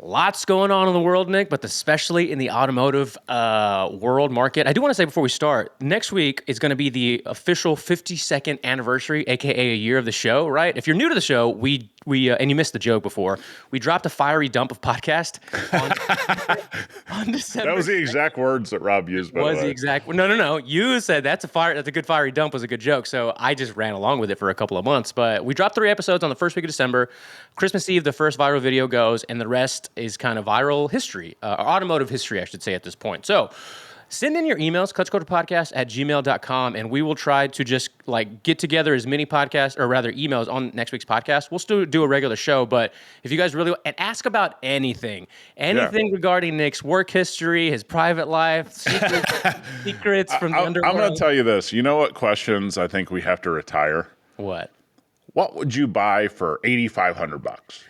Lots going on in the world, Nick, but especially in the automotive world market. I do want to say before we start, next week is going to be the official 52nd anniversary, aka a year of the show, right? If you're new to the show, we and you missed the joke before, we dropped a fiery dump of podcast on December. That was the exact words that Rob used, by the way. Was the exact no. You said that's a good fiery dump was a good joke, so I just ran along with it for a couple of months. But we dropped 3 episodes on the first week of December. Christmas Eve, the first viral video goes, and the rest is kind of viral history, automotive history, I should say, at this point. So send in your emails, clutchculturepodcast@gmail.com, and we will try to just get together as many podcasts, or rather emails on next week's podcast. We'll still do a regular show, but if you guys really and ask about anything regarding Nick's work history, his private life, secrets from the underworld. I'm going to tell you this. You know what questions I think we have to retire? What? What would you buy for $8,500?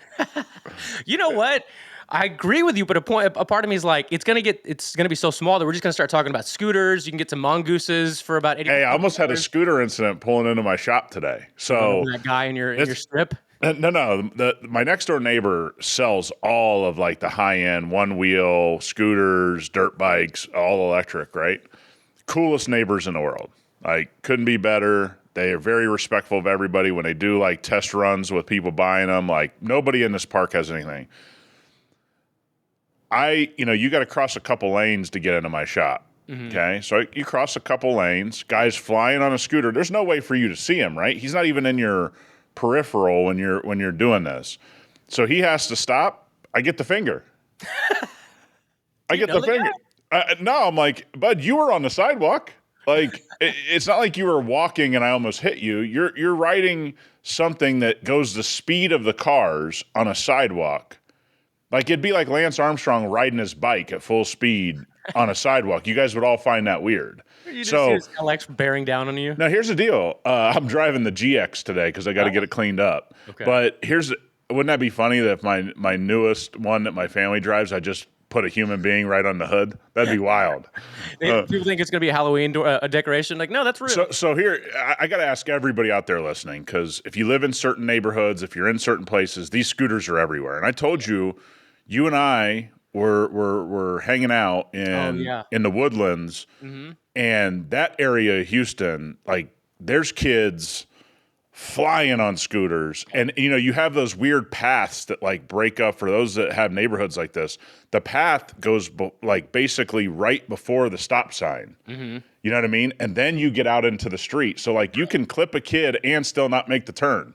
You know what? I agree with you, but a part of me is like, it's gonna be so small that we're just gonna start talking about scooters. You can get some mongooses for about $80. Hey, I almost had a scooter incident pulling into my shop today. So that guy in your strip. No. My next door neighbor sells all of the high end one wheel scooters, dirt bikes, all electric. Right, coolest neighbors in the world. Couldn't be better. They are very respectful of everybody when they do test runs with people buying them. Nobody in this park has anything. You got to cross a couple lanes to get into my shop. Mm-hmm. Okay. So you cross a couple lanes, guy's flying on a scooter. There's no way for you to see him, right? He's not even in your peripheral when you're doing this. So he has to stop. I get the finger. I get the finger. No, I'm like, bud, you were on the sidewalk. It's not like you were walking and I almost hit you. You're riding something that goes the speed of the cars on a sidewalk. It'd be like Lance Armstrong riding his bike at full speed on a sidewalk. You guys would all find that weird. You just see his LX bearing down on you? Now, here's the deal. I'm driving the GX today because I got to get it cleaned up. Okay. But wouldn't that be funny that if my newest one that my family drives, I just put a human being right on the hood? That'd be wild. People think it's going to be a Halloween decoration. No, that's real. So here, I got to ask everybody out there listening, because if you live in certain neighborhoods, if you're in certain places, these scooters are everywhere. And I told you and I were hanging out in the Woodlands, mm-hmm. and that area of Houston, there's kids flying on scooters, and you have those weird paths that break up for those that have neighborhoods like this. The path goes basically right before the stop sign. Mm-hmm. You know what I mean? And then you get out into the street, so you can clip a kid and still not make the turn.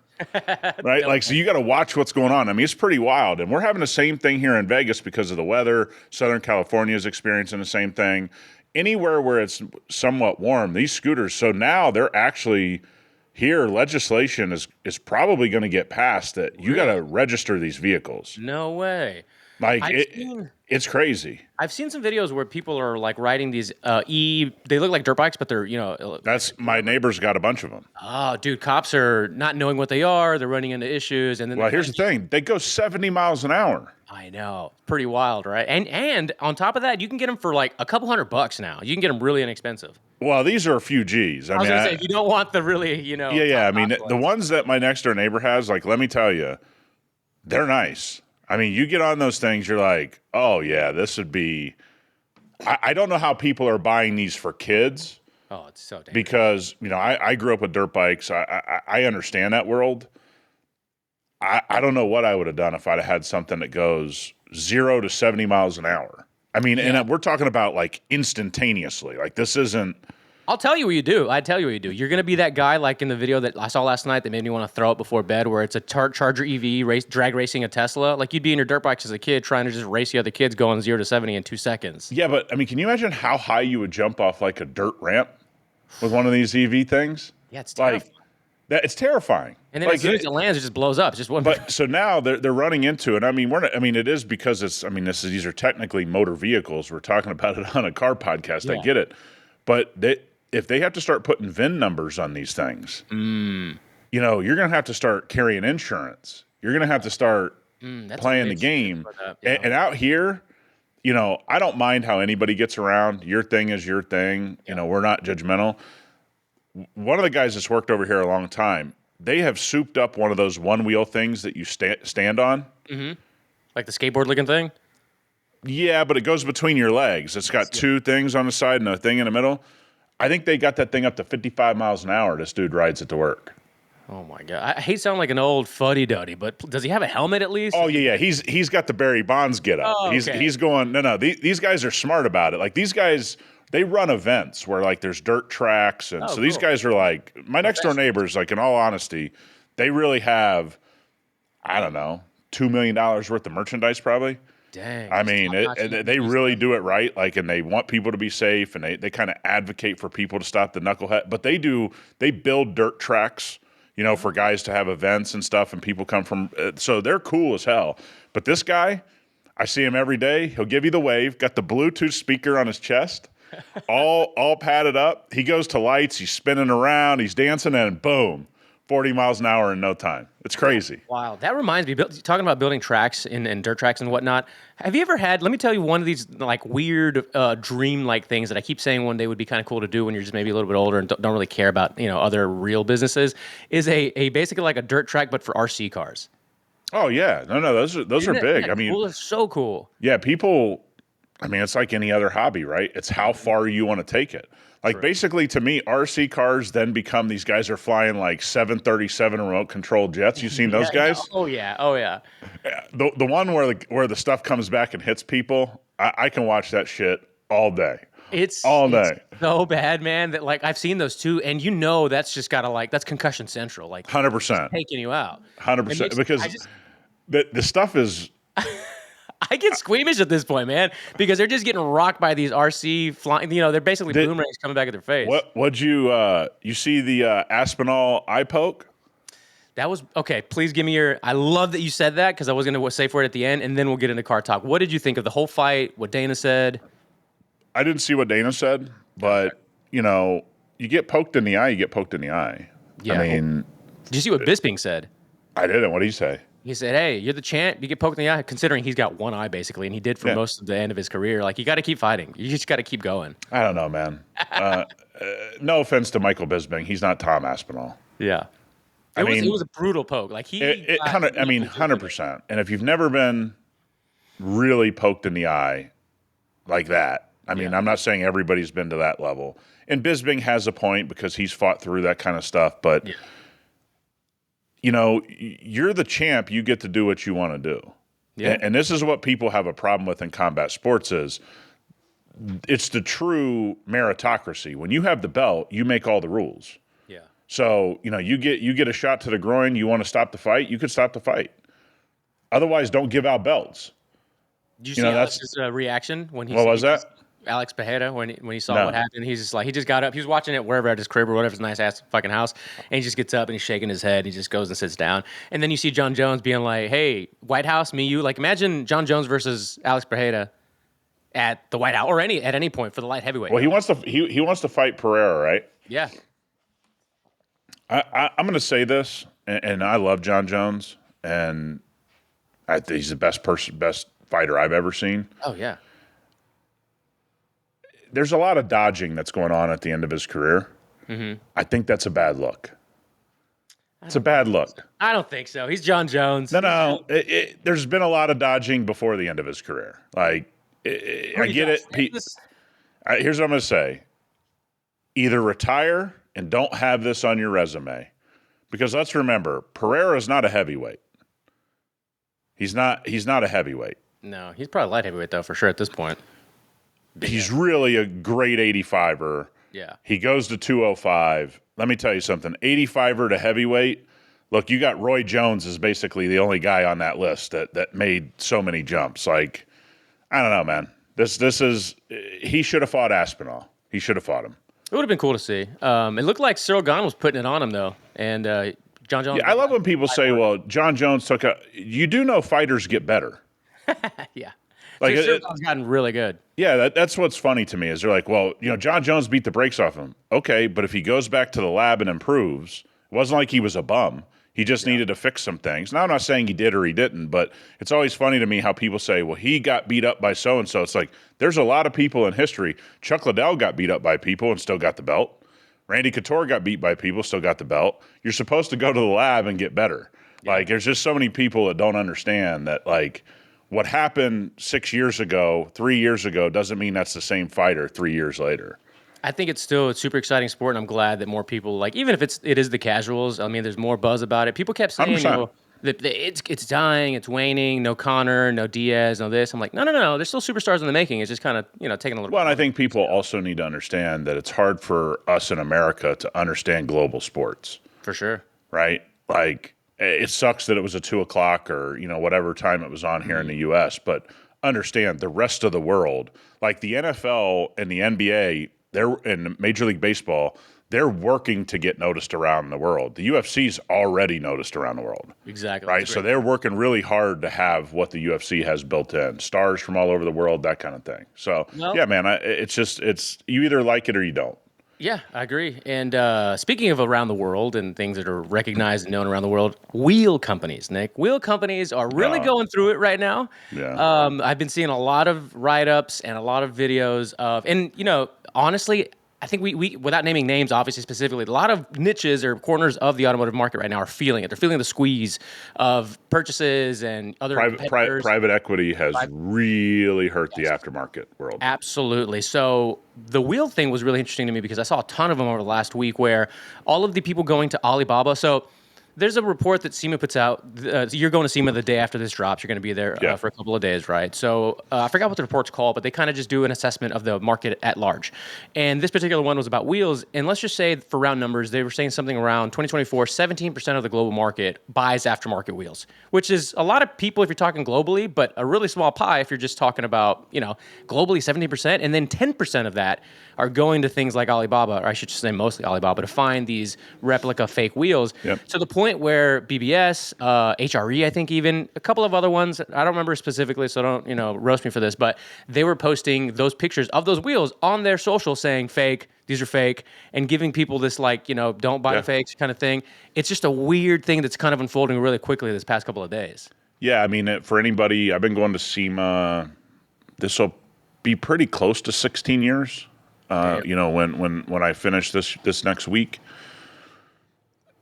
Right? So you got to watch what's going on. I mean, it's pretty wild. And we're having the same thing here in Vegas because of the weather. Southern California is experiencing the same thing. Anywhere where it's somewhat warm, these scooters. So now they're actually here. Legislation is probably going to get passed that you got to register these vehicles. No way. It's crazy. I've seen some videos where people are riding these they look like dirt bikes, but they're That's my neighbor's got a bunch of them. Oh, dude, cops are not knowing what they are. They're running into issues, and then here's the thing: they go 70 miles an hour. I know, pretty wild, right? And on top of that, you can get them for a couple $100 now. You can get them really inexpensive. Well, these are a few G's. I was gonna say, if you don't want the really, Yeah. I mean, the ones that my next door neighbor has, let me tell you, they're nice. I mean, you get on those things, you're like, oh, yeah, this would be – I don't know how people are buying these for kids. Oh, it's so dangerous. Because, I grew up with dirt bikes. I understand that world. I don't know what I would have done if I'd have had something that goes 0 to 70 miles an hour. I mean, and we're talking about, instantaneously. This isn't – I'll tell you what you do. You're going to be that guy in the video that I saw last night that made me want to throw up before bed, where it's a Charger EV drag racing a Tesla. You'd be in your dirt bikes as a kid trying to just race the other kids going 0 to 70 in 2 seconds. Yeah, but I mean, can you imagine how high you would jump off a dirt ramp with one of these EV things? Yeah, it's terrifying. It's terrifying. And then as soon as it lands, it just blows up. It's just one. But so now they're running into it. I mean, it is because it's. I mean, these are technically motor vehicles. We're talking about it on a car podcast. Yeah. I get it, but if they have to start putting VIN numbers on these things, you're going to have to start carrying insurance. You're going to have to start playing the game. And out here, I don't mind how anybody gets around. Your thing is your thing. Yeah. We're not judgmental. One of the guys that's worked over here a long time, they have souped up one of those one-wheel things that you stand on. Mm-hmm. Like the skateboard looking thing? Yeah, but it goes between your legs. It's got two things on the side and a thing in the middle. I think they got that thing up to 55 miles an hour. This dude rides it to work. Oh my god! I hate sounding like an old fuddy-duddy, but does he have a helmet at least? Oh yeah. He's got the Barry Bonds get up. Oh, okay. He's going. No. These guys are smart about it. Like these guys, they run events where like there's dirt tracks, and so these guys are like my next door neighbors. Like in all honesty, they really have, I don't know, $2 million worth of merchandise probably. Dang. I mean, they really do it right. Like, and they want people to be safe, and they kind of advocate for people to stop the knucklehead. But they build dirt tracks, for guys to have events and stuff, and people come from. So they're cool as hell. But this guy, I see him every day. He'll give you the wave. Got the Bluetooth speaker on his chest, all padded up. He goes to lights. He's spinning around. He's dancing, and boom. 40 miles an hour in no time. It's crazy. Wow. That reminds me, talking about building tracks and dirt tracks and whatnot. Have you ever had, let me tell you one of these like weird dream-like things that I keep saying one day would be kind of cool to do when you're just maybe a little bit older and don't really care about, other real businesses, is a basically like a dirt track, but for RC cars. Oh yeah. No, those are big. I mean, cool? It's so cool. Yeah, people, it's like any other hobby, right? It's how far you want to take it. Like basically to me, RC cars then become these guys are flying like 737 remote controlled jets. You seen those guys? Oh yeah. The one where the stuff comes back and hits people, I can watch that shit all day. It's all day. So bad, man, that like I've seen those too, and that's just gotta that's concussion central. Like 100%. Taking you out. 100%. Because the stuff is I get squeamish at this point, man, because they're just getting rocked by these RC flying. They're basically boomerangs coming back at their face. What'd you see the Aspinall eye poke? That was okay. Please give me your. I love that you said that because I was going to say for it at the end, and then we'll get into car talk. What did you think of the whole fight? What Dana said? I didn't see what Dana said, but you get poked in the eye, you get poked in the eye. Yeah. I mean, did you see what Bisping said? I didn't. What did he say? He said, "Hey, you're the champ. You get poked in the eye." Considering he's got one eye basically, and he did for most of the end of his career. Like you got to keep fighting. You just got to keep going. I don't know, man. No offense to Michael Bisping, he's not Tom Aspinall. Yeah, it was a brutal poke. Like 100%. And if you've never been really poked in the eye like that, I'm not saying everybody's been to that level. And Bisping has a point because he's fought through that kind of stuff, but. Yeah. You're the champ. You get to do what you want to do. Yeah. And this is what people have a problem with in combat sports is it's the true meritocracy. When you have the belt, you make all the rules. Yeah. So, you get a shot to the groin, you want to stop the fight, you could stop the fight. Otherwise, don't give out belts. Did you see Alex's reaction when he What was that? Alex Pajeda, when he saw what happened, he's just like, he just got up. He was watching it wherever at his crib or whatever, his nice ass fucking house. And he just gets up and he's shaking his head. And he just goes and sits down. And then you see John Jones being like, hey, White House, me, you. Like, imagine John Jones versus Alex Pajeda at the White House or at any point for the light heavyweight. Well, he wants to fight Pereira, right? Yeah. I'm going to say this, and I love John Jones, and I think he's the best fighter I've ever seen. Oh, yeah. There's a lot of dodging that's going on at the end of his career. Mm-hmm. I think that's a bad look. It's a bad look. I don't think so. He's John Jones. No. There's been a lot of dodging before the end of his career. Like, I get it. Here's what I'm going to say. Either retire and don't have this on your resume. Because let's remember, Pereira is not a heavyweight. He's not a heavyweight. No, he's probably light heavyweight, though, for sure at this point. He's really a great 85er. Yeah. He goes to 205. Let me tell you something. 85er to heavyweight. Look, you got Roy Jones is basically the only guy on that list that made so many jumps. Like, I don't know, man. This is he should have fought Aspinall. He should have fought him. It would have been cool to see. It looked like Cyril Gahn was putting it on him though, and John Jones. Yeah, I love when people say, "Well, John Jones took a." You do know fighters get better. Yeah. Like It's gotten really good. Yeah, that's what's funny to me is they're like, well, John Jones beat the brakes off him. Okay, but if he goes back to the lab and improves, it wasn't like he was a bum. He just needed to fix some things. Now, I'm not saying he did or he didn't, but it's always funny to me how people say, well, he got beat up by so-and-so. It's like, there's a lot of people in history. Chuck Liddell got beat up by people and still got the belt. Randy Couture got beat by people, still got the belt. You're supposed to go to the lab and get better. Yeah. Like, there's just so many people that don't understand that, like, what happened 6 years ago, 3 years ago, doesn't mean that's the same fighter 3 years later. I think it's still a super exciting sport, and I'm glad that more people like, even if it is the casuals. I mean, there's more buzz about it. People kept saying, 100%. that it's dying, it's waning. No Connor, no Diaz, no this. I'm like, no. There's still superstars in the making. It's just kind of taking a little. Well, and I longer. think people also need to understand that it's hard for us in America to understand global sports, For sure. right? Like, it sucks that it was a 2 o'clock or, whatever time it was on here in the US, but understand the rest of the world, like the NFL and the NBA, they're in Major League Baseball, they're working to get noticed around the world. The UFC's already noticed around the world. Exactly. Right. So they're working really hard to have what the UFC has built in, stars from all over the world, that kind of thing. So, Well, yeah, man, it's you either like it or you don't. Yeah, I agree. And speaking of around the world and things that are recognized and known around the world, wheel companies, Nick. Wheel companies are really going through it right now. Yeah. I've been seeing a lot of write-ups and a lot of videos of, and honestly, I think we without naming names, obviously specifically, a lot of niches or corners of the automotive market right now are feeling it. They're feeling the squeeze of purchases and other competitors. Private equity has really hurt the aftermarket world. Absolutely. So the wheel thing was really interesting to me because I saw a ton of them over the last week where all of the people going to Alibaba. So there's a report that SEMA puts out. You're going to SEMA the day after this drops. You're going to be there for a couple of days, right? So I forgot what the report's called, but they kind of just do an assessment of the market at large. And this particular one was about wheels. And let's just say, for round numbers, they were saying something around 2024, 17% of the global market buys aftermarket wheels, which is a lot of people if you're talking globally, but a really small pie if you're just talking about, globally 70%. And then 10% of that are going to things like Alibaba, or I should say mostly Alibaba, to find these replica fake wheels. Yep. To the point where BBS, HRE, I think even, a couple of other ones, I don't remember specifically, so don't, roast me for this, but they were posting those pictures of those wheels on their social saying fake, these are fake, and giving people this don't buy the fakes kind of thing. It's just a weird thing that's kind of unfolding really quickly this past couple of days. Yeah, I mean, for anybody, I've been going to SEMA, this will be pretty close to 16 years. When I finish this next week,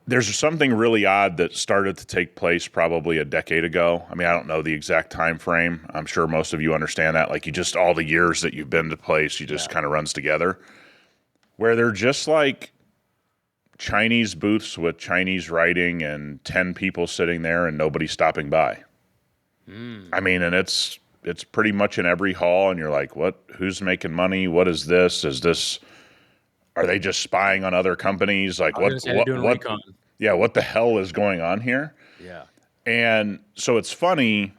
there's something really odd that started to take place probably a decade ago. I mean, I don't know the exact time frame. I'm sure most of you understand that. Like, all the years that you've been to place, you just kind of runs together. Where they're just like Chinese booths with Chinese writing and 10 people sitting there and nobody stopping by. I mean, and it's pretty much in every hall, and you're like, what? Who's making money? What is this? Are they just spying on other companies? Like, what the hell is going on here? Yeah. And so it's funny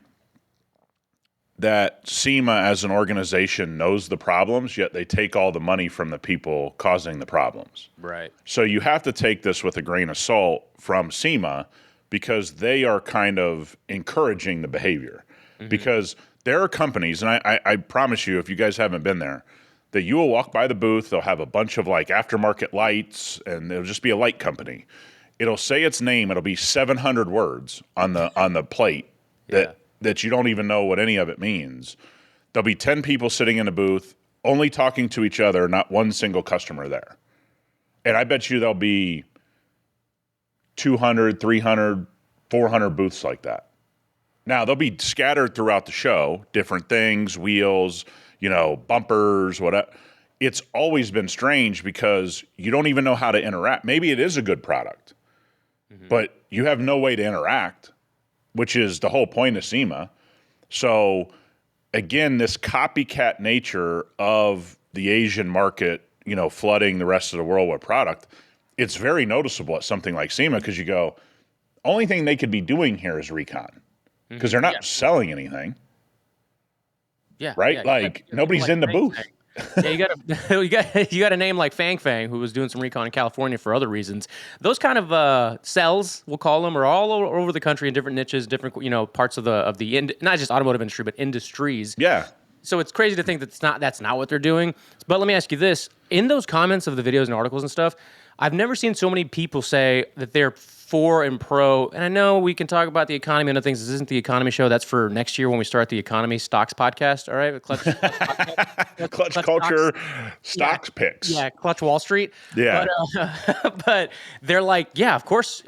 that SEMA as an organization knows the problems, yet they take all the money from the people causing the problems. Right. So you have to take this with a grain of salt from SEMA because they are kind of encouraging the behavior. Mm-hmm. Because there are companies, and I promise you, if you guys haven't been there, that you will walk by the booth, they'll have a bunch of aftermarket lights, and it'll just be a light company. It'll say its name, it'll be 700 words on the plate that you don't even know what any of it means. There'll be 10 people sitting in a booth, only talking to each other, not one single customer there. And I bet you there'll be 200, 300, 400 booths like that. Now, they'll be scattered throughout the show, different things, wheels, bumpers, whatever. It's always been strange because you don't even know how to interact. Maybe it is a good product, but you have no way to interact, which is the whole point of SEMA. So, again, this copycat nature of the Asian market, flooding the rest of the world with product, it's very noticeable at something like SEMA because you go, only thing they could be doing here is recon. Because they're not selling anything. Yeah. Right? Yeah, nobody's in the booth. Yeah, you got a name like Fang Fang, who was doing some recon in California for other reasons. Those kind of cells, we'll call them, are all over the country in different niches, different parts of the not just automotive industry, but industries. Yeah. So it's crazy to think that's not what they're doing. But let me ask you this: in those comments of the videos and articles and stuff, I've never seen so many people say that they're for and pro. And I know we can talk about the economy and other things. This isn't the economy show. That's for next year when we start the economy stocks podcast. All right, Clutch culture stocks picks. Yeah, Clutch Wall Street. Yeah, but they're like, yeah, of course.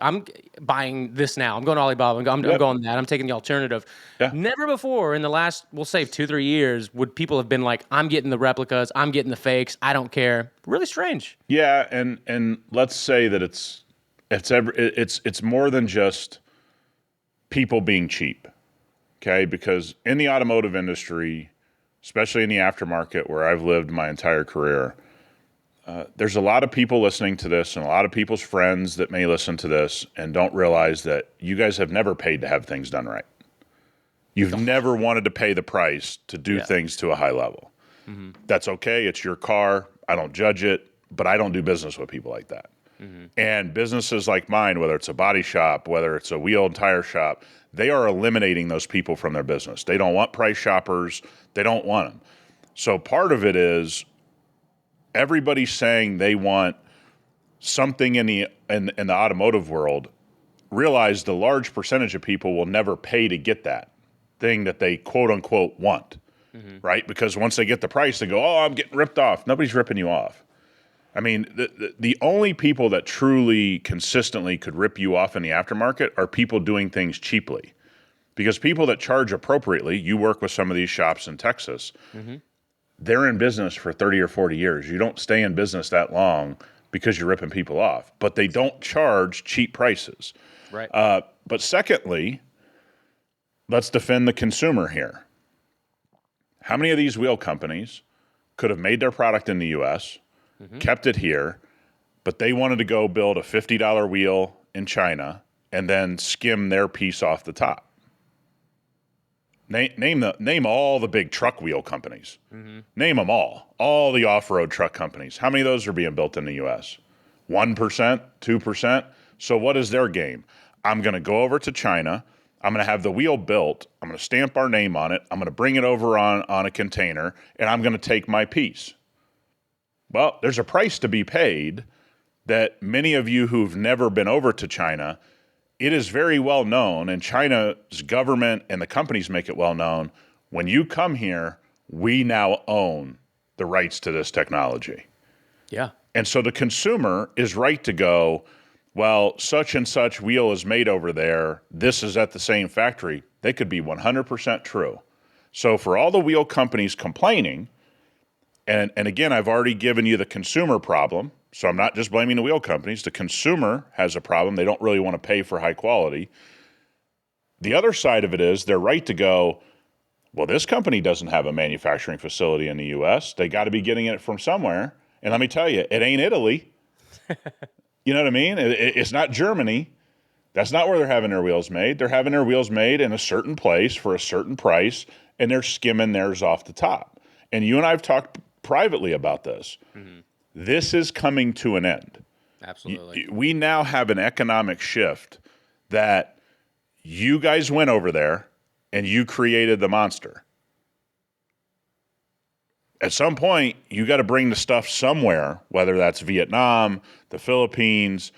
buying this now. I'm going to Alibaba. I'm going that. I'm taking the alternative. Yeah. Never before in the last, we'll say 2-3 years, would people have been like, I'm getting the replicas. I'm getting the fakes. I don't care. Really strange. Yeah, and let's say that it's more than just people being cheap, okay? Because in the automotive industry, especially in the aftermarket where I've lived my entire career, there's a lot of people listening to this and a lot of people's friends that may listen to this and don't realize that you guys have never paid to have things done right. You've never wanted to pay the price to do things to a high level. Mm-hmm. That's okay. It's your car. I don't judge it, but I don't do business with people like that. Mm-hmm. And businesses like mine, whether it's a body shop, whether it's a wheel and tire shop, they are eliminating those people from their business. They don't want price shoppers. They don't want them. So part of it is everybody's saying they want something in the automotive world. Realize the large percentage of people will never pay to get that thing that they quote unquote want, right? Because once they get the price, they go, "Oh, I'm getting ripped off." Nobody's ripping you off. I mean, the only people that truly consistently could rip you off in the aftermarket are people doing things cheaply. Because people that charge appropriately, you work with some of these shops in Texas, they're in business for 30 or 40 years. You don't stay in business that long because you're ripping people off. But they don't charge cheap prices. Right. But secondly, let's defend the consumer here. How many of these wheel companies could have made their product in the U.S., kept it here, but they wanted to go build a $50 wheel in China and then skim their piece off the top? Name all the big truck wheel companies. Name them all the off-road truck companies. How many of those are being built in the U.S.? 1%, 2%? So what is their game? I'm going to go over to China. I'm going to have the wheel built. I'm going to stamp our name on it. I'm going to bring it over on a container, and I'm going to take my piece. Well, there's a price to be paid that many of you who've never been over to China, it is very well known, and China's government and the companies make it well known, when you come here, we now own the rights to this technology. Yeah. And so the consumer is right to go, well, such and such wheel is made over there. This is at the same factory. They could be 100% true. So for all the wheel companies complaining, and again, I've already given you the consumer problem, so I'm not just blaming the wheel companies. The consumer has a problem. They don't really want to pay for high quality. The other side of it is they're right to go, well, this company doesn't have a manufacturing facility in the U.S. They got to be getting it from somewhere. And let me tell you, it ain't Italy. You know what I mean? It's not Germany. That's not where they're having their wheels made. They're having their wheels made in a certain place for a certain price, and they're skimming theirs off the top. And you and I have talked privately about this. This is coming to an end. Absolutely. We now have an economic shift that you guys went over there and you created the monster. At some point, you got to bring the stuff somewhere, whether that's Vietnam, the Philippines,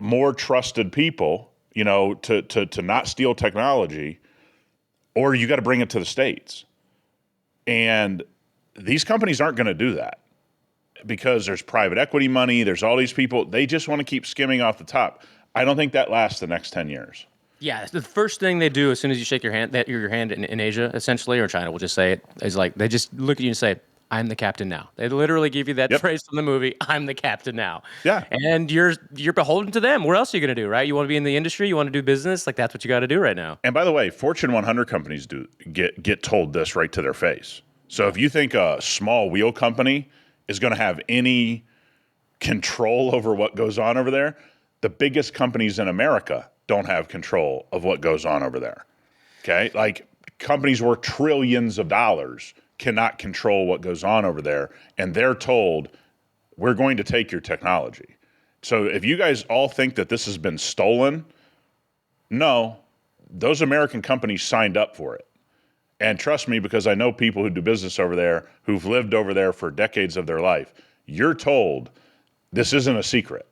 more trusted people, to not steal technology, or you got to bring it to the States. And these companies aren't going to do that because there's private equity money, there's all these people, they just want to keep skimming off the top. I don't think that lasts the next 10 years. Yeah, the first thing they do as soon as you shake your hand, in Asia, essentially, or China, we'll just say it, is like they just look at you and say, "I'm the captain now." They literally give you that phrase from the movie, "I'm the captain now." Yeah. And you're beholden to them. Where else are you going to do, right? You want to be in the industry, you want to do business, like that's what you got to do right now. And by the way, Fortune 100 companies do get told this right to their face. So if you think a small wheel company is going to have any control over what goes on over there, the biggest companies in America don't have control of what goes on over there. Okay? Like companies worth trillions of dollars cannot control what goes on over there, and they're told, we're going to take your technology. So if you guys all think that this has been stolen, no, those American companies signed up for it. And trust me, because I know people who do business over there, who've lived over there for decades of their life, you're told this isn't a secret.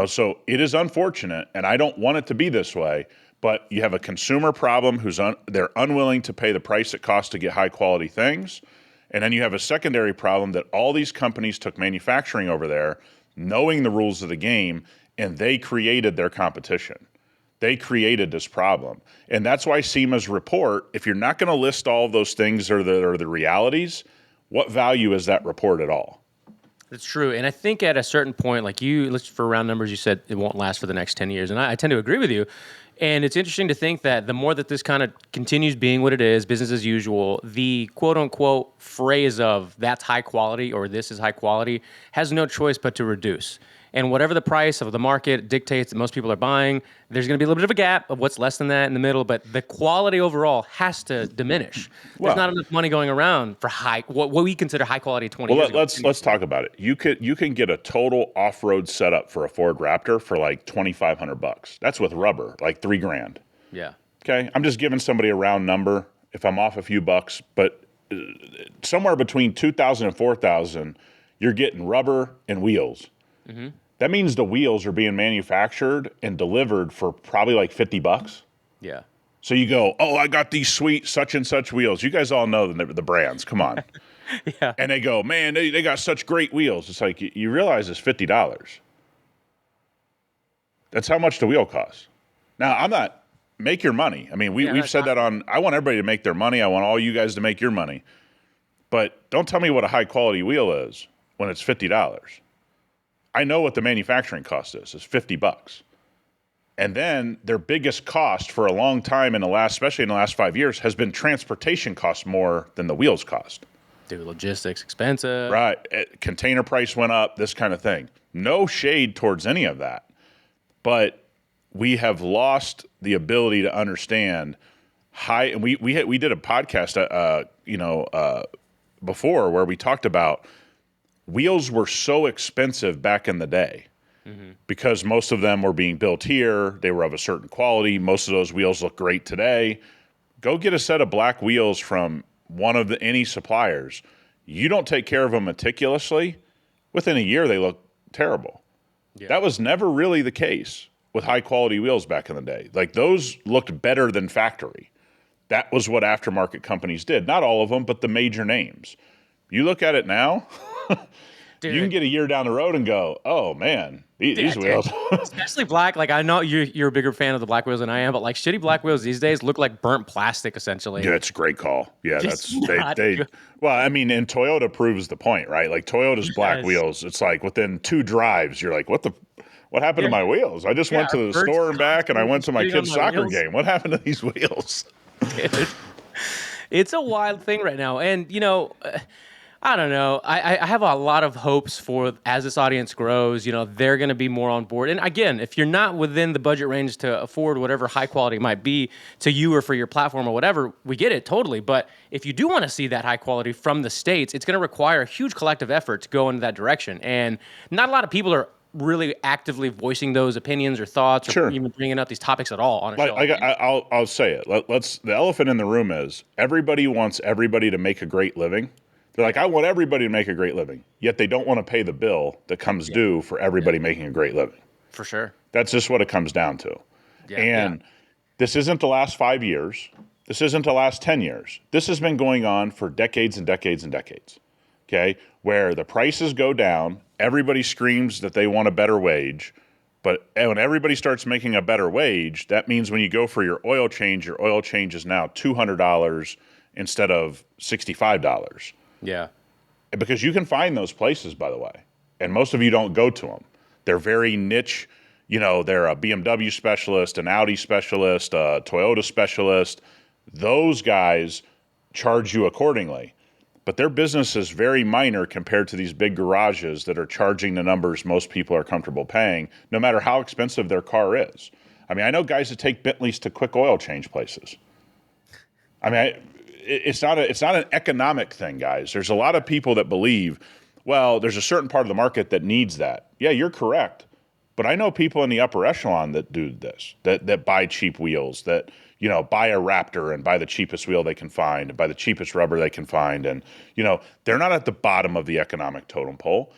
So it is unfortunate, and I don't want it to be this way, but you have a consumer problem they're unwilling to pay the price it costs to get high quality things. And then you have a secondary problem that all these companies took manufacturing over there, knowing the rules of the game, and they created their competition. They created this problem. And that's why SEMA's report, if you're not going to list all of those things or the realities, what value is that report at all? That's true. And I think at a certain point, like let's for round numbers, you said it won't last for the next 10 years. And I tend to agree with you. And it's interesting to think that the more that this kind of continues being what it is, business as usual, the quote unquote phrase of that's high quality or this is high quality has no choice but to reduce. And whatever the price of the market dictates that most people are buying, there's going to be a little bit of a gap of what's less than that in the middle, but the quality overall has to diminish. There's not enough money going around for what we consider high quality 20 years ago. Let's talk about it. You can get a total off-road setup for a Ford Raptor for like $2,500. That's with rubber, like $3,000. Yeah. Okay, I'm just giving somebody a round number. If I'm off a few bucks, but somewhere between $2,000 and $4,000, you're getting rubber and wheels. Mm-hmm. That means the wheels are being manufactured and delivered for probably like $50. Yeah. So you go, oh, I got these sweet such and such wheels. You guys all know the brands. Come on. Yeah. And they go, man, they got such great wheels. It's like you realize it's $50. That's how much the wheel costs. Now, I'm not make your money. I mean, we've said that on. I want everybody to make their money. I want all you guys to make your money. But don't tell me what a high quality wheel is when it's $50. I know what the manufacturing cost is. It's $50. And then their biggest cost for a long time especially in the last 5 years, has been transportation costs more than the wheels cost. Dude, logistics expensive. Right. Container price went up, this kind of thing. No shade towards any of that. But we have lost the ability to understand and we did a podcast before where we talked about wheels were so expensive back in the day because most of them were being built here. They were of a certain quality. Most of those wheels look great today. Go get a set of black wheels from one of any suppliers. You don't take care of them meticulously, within a year they look terrible. Yeah. That was never really the case with high quality wheels back in the day. Like those looked better than factory. That was what aftermarket companies did. Not all of them, but the major names. You look at it now, dude, you can get a year down the road and go, oh man, these wheels. Especially black. Like I know you're a bigger fan of the black wheels than I am, but like shitty black wheels these days look like burnt plastic essentially. Yeah, it's a great call. Yeah, well, I mean, and Toyota proves the point, right? Like Toyota's black wheels, it's like within 2 drives, you're like, what happened to my wheels? I just went to the store and back and I went to my kid's soccer game. What happened to these wheels? Dude, it's a wild thing right now. And, I don't know. I have a lot of hopes for as this audience grows, they're going to be more on board. And again, if you're not within the budget range to afford whatever high quality it might be to you or for your platform or whatever, we get it totally. But if you do want to see that high quality from the States, it's going to require a huge collective effort to go in that direction. And not a lot of people are really actively voicing those opinions or thoughts or even bringing up these topics at all on a show. I'll say it. The elephant in the room is everybody wants everybody to make a great living. They're like, I want everybody to make a great living, yet they don't want to pay the bill that comes due for everybody making a great living. For sure. That's just what it comes down to. Yeah, and this isn't the last 5 years. This isn't the last 10 years. This has been going on for decades and decades and decades. Okay? Where the prices go down, everybody screams that they want a better wage, but when everybody starts making a better wage, that means when you go for your oil change is now $200 instead of $65. Yeah. Because you can find those places, by the way, and most of you don't go to them. They're very niche. They're a BMW specialist, an Audi specialist, a Toyota specialist. Those guys charge you accordingly. But their business is very minor compared to these big garages that are charging the numbers most people are comfortable paying, no matter how expensive their car is. I mean, I know guys that take Bentleys to quick oil change places. I mean, it's not an economic thing, guys. There's a lot of people that believe, well, there's a certain part of the market that needs that. Yeah, you're correct. But I know people in the upper echelon that do this, that buy cheap wheels, that buy a Raptor and buy the cheapest wheel they can find, and buy the cheapest rubber they can find. And, they're not at the bottom of the economic totem pole.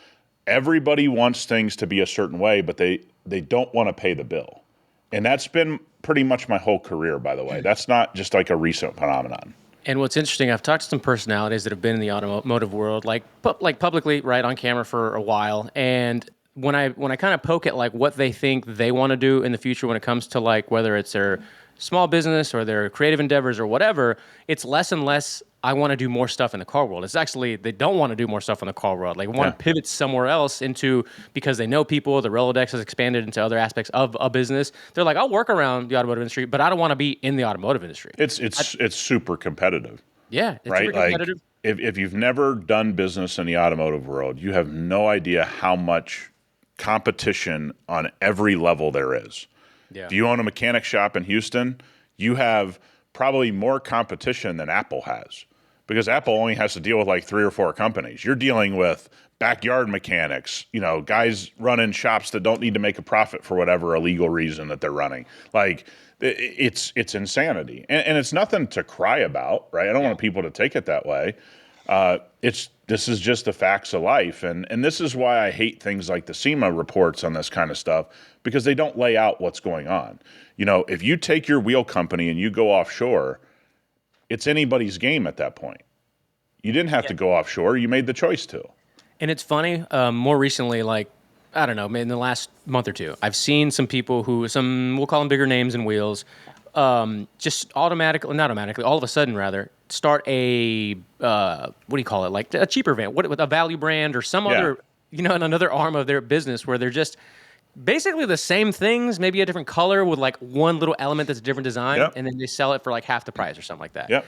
Everybody wants things to be a certain way, but they don't want to pay the bill. And that's been pretty much my whole career, by the way. That's not just like a recent phenomenon. And what's interesting, I've talked to some personalities that have been in the automotive world, like publicly, right, on camera for a while, and when I kind of poke at like what they think they want to do in the future when it comes to like whether it's their small business or their creative endeavors or whatever, it's less and less. I want to do more stuff in the car world. It's actually they don't want to do more stuff in the car world. Like want to pivot somewhere else into because they know people. The Rolodex has expanded into other aspects of a business. They're like, I'll work around the automotive industry, but I don't want to be in the automotive industry. It's super competitive. Yeah, it's right? super competitive. Like if you've never done business in the automotive world, you have no idea how much competition on every level there is. Yeah. If you own a mechanic shop in Houston, you have probably more competition than Apple has because Apple only has to deal with like 3 or 4 companies. You're dealing with backyard mechanics, guys running shops that don't need to make a profit for whatever illegal reason that they're running. Like it's insanity, and it's nothing to cry about, right? I don't want people to take it that way. This is just the facts of life, and this is why I hate things like the SEMA reports on this kind of stuff because they don't lay out what's going on. If you take your wheel company and you go offshore, it's anybody's game at that point. You didn't have to go offshore; you made the choice to. And it's funny. More recently, like I don't know, in the last month or two, I've seen some people we'll call them bigger names in wheels, just not automatically, all of a sudden rather, start a, what do you call it? Like a cheaper van, with a value brand or some other, another arm of their business where they're just basically the same things, maybe a different color with like one little element that's a different design. Yep. And then they sell it for like half the price or something like that. Yep.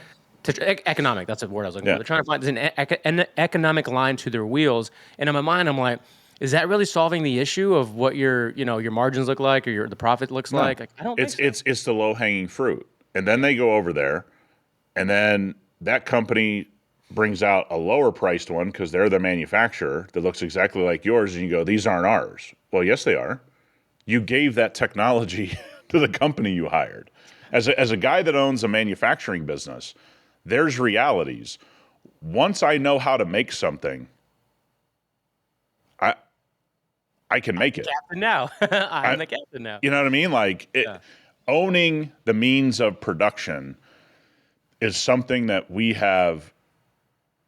Economic, that's the word I was looking for. They're trying to find an economic line to their wheels. And in my mind, I'm like, is that really solving the issue of what your margins look like or the profit looks like? I don't think so. It's the low-hanging fruit. And then they go over there, and then that company brings out a lower-priced one because they're the manufacturer that looks exactly like yours, and you go, these aren't ours. Well, yes, they are. You gave that technology to the company you hired. As a guy that owns a manufacturing business, there's realities. Once I know how to make something, I can make it. Captain now. I'm the captain now. You know what I mean? Like owning the means of production is something that we have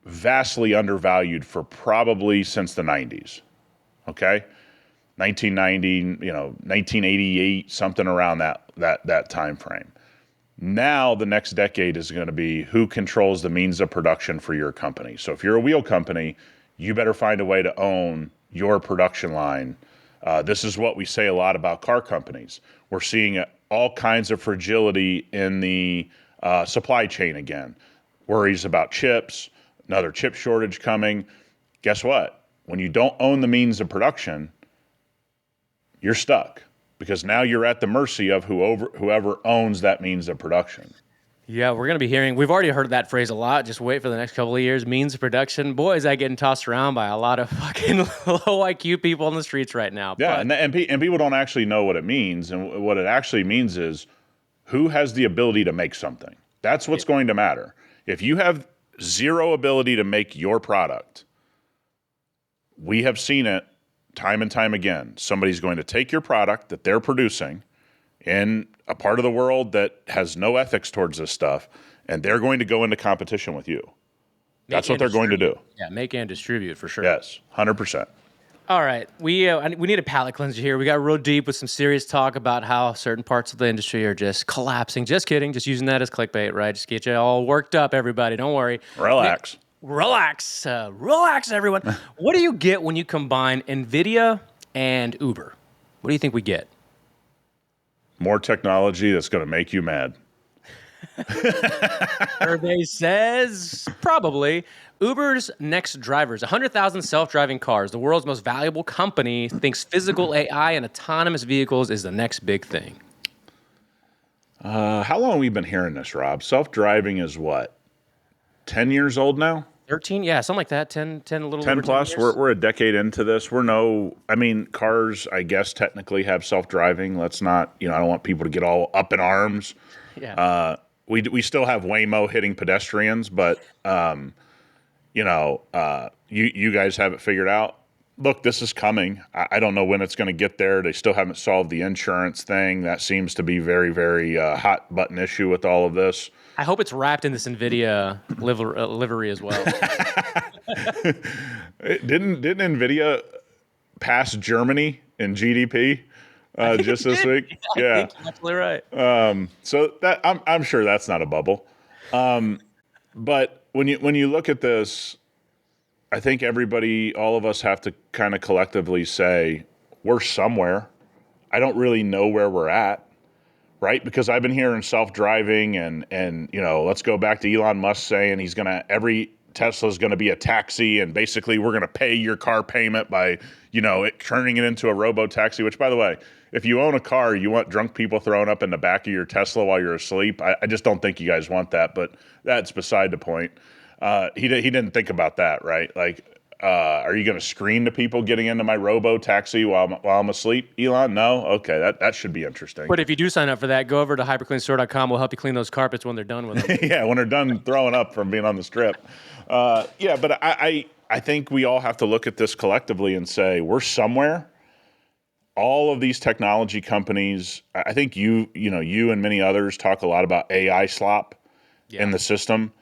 vastly undervalued for probably since the 90s. Okay? 1990, 1988, something around that time frame. Now the next decade is going to be who controls the means of production for your company. So if you're a wheel company, you better find a way to own your production line. This is what we say a lot about car companies. We're seeing all kinds of fragility in the supply chain again. Worries about chips, another chip shortage coming. Guess what? When you don't own the means of production, you're stuck because now you're at the mercy of whoever owns that means of production. Yeah, we're going to be we've already heard that phrase a lot. Just wait for the next couple of years. Means of production. Boy, is that getting tossed around by a lot of fucking low IQ people on the streets right now. Yeah, and people don't actually know what it means. And what it actually means is who has the ability to make something. That's what's going to matter. If you have zero ability to make your product, we have seen it time and time again. Somebody's going to take your product that they're producing in a part of the world that has no ethics towards this stuff, and they're going to go into competition with you. That's what they're going to do. Yeah, make and distribute for sure. Yes, 100%. All right, we need a palate cleanser here. We got real deep with some serious talk about how certain parts of the industry are just collapsing. Just kidding, just using that as clickbait, right? Just get you all worked up, everybody. Don't worry. Relax. Relax, everyone. What do you get when you combine NVIDIA and Uber? What do you think we get? More technology that's going to make you mad. Survey says probably. Uber's next drivers, 100,000 self-driving cars. The world's most valuable company thinks physical AI and autonomous vehicles is the next big thing. How long have we been hearing this, Rob? Self-driving is what? 10 years old now? 13? Yeah, something like that. 10 a little 10 over plus. 10 years. We're a decade into this. Cars, I guess, technically have self-driving. Let's not, I don't want people to get all up in arms. Yeah. We still have Waymo hitting pedestrians, but, you guys have it figured out. Look, this is coming. I don't know when it's going to get there. They still haven't solved the insurance thing. That seems to be very, very hot button issue with all of this. I hope it's wrapped in this NVIDIA livery as well. Didn't NVIDIA passed Germany in GDP just this week. I Yeah. think you're absolutely right. So that I'm sure that's not a bubble. But when you look at this, I think all of us have to kind of collectively say we're somewhere. I don't really know where we're at, right? Because I've been hearing self-driving and let's go back to Elon Musk saying every Tesla's going to be a taxi, and basically we're going to pay your car payment by, turning it into a robo-taxi, which, by the way, if you own a car, you want drunk people throwing up in the back of your Tesla while you're asleep. I just don't think you guys want that, but that's beside the point. He didn't think about that, right? Like, are you going to screen to people getting into my robo taxi while I'm asleep, Elon? No? Okay, that should be interesting. But if you do sign up for that, go over to hypercleanstore.com. We'll help you clean those carpets when they're done with them. Yeah, when they're done throwing up from being on the strip. Yeah, but I think we all have to look at this collectively and say we're somewhere. All of these technology companies, I think you and many others talk a lot about AI slop in the system.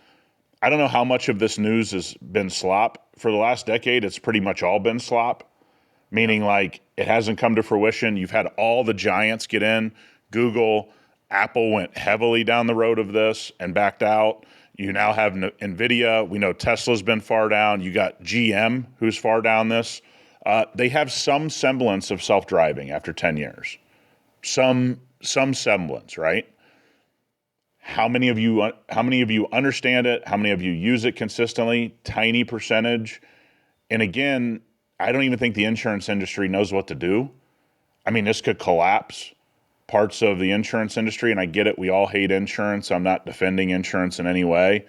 I don't know how much of this news has been slop. For the last decade, it's pretty much all been slop, meaning like it hasn't come to fruition. You've had all the giants get in. Google, Apple went heavily down the road of this and backed out. You now have NVIDIA. We know Tesla's been far down. You got GM, who's far down this. They have some semblance of self-driving after 10 years. Some semblance, right? How many of you understand it? How many of you use it consistently? Tiny percentage. And again, I don't even think the insurance industry knows what to do. I mean, this could collapse parts of the insurance industry, and I get it. We all hate insurance. I'm not defending insurance in any way.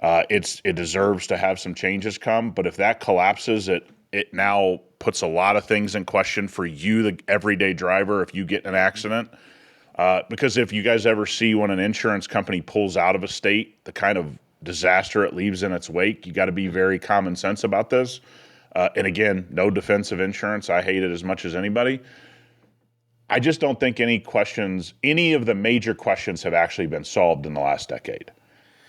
It deserves to have some changes come, but if that collapses, it now puts a lot of things in question for you, the everyday driver, if you get in an accident. Because if you guys ever see when an insurance company pulls out of a state, the kind of disaster it leaves in its wake, you got to be very common sense about this. And again, no defense of insurance. I hate it as much as anybody. I just don't think any of the major questions have actually been solved in the last decade.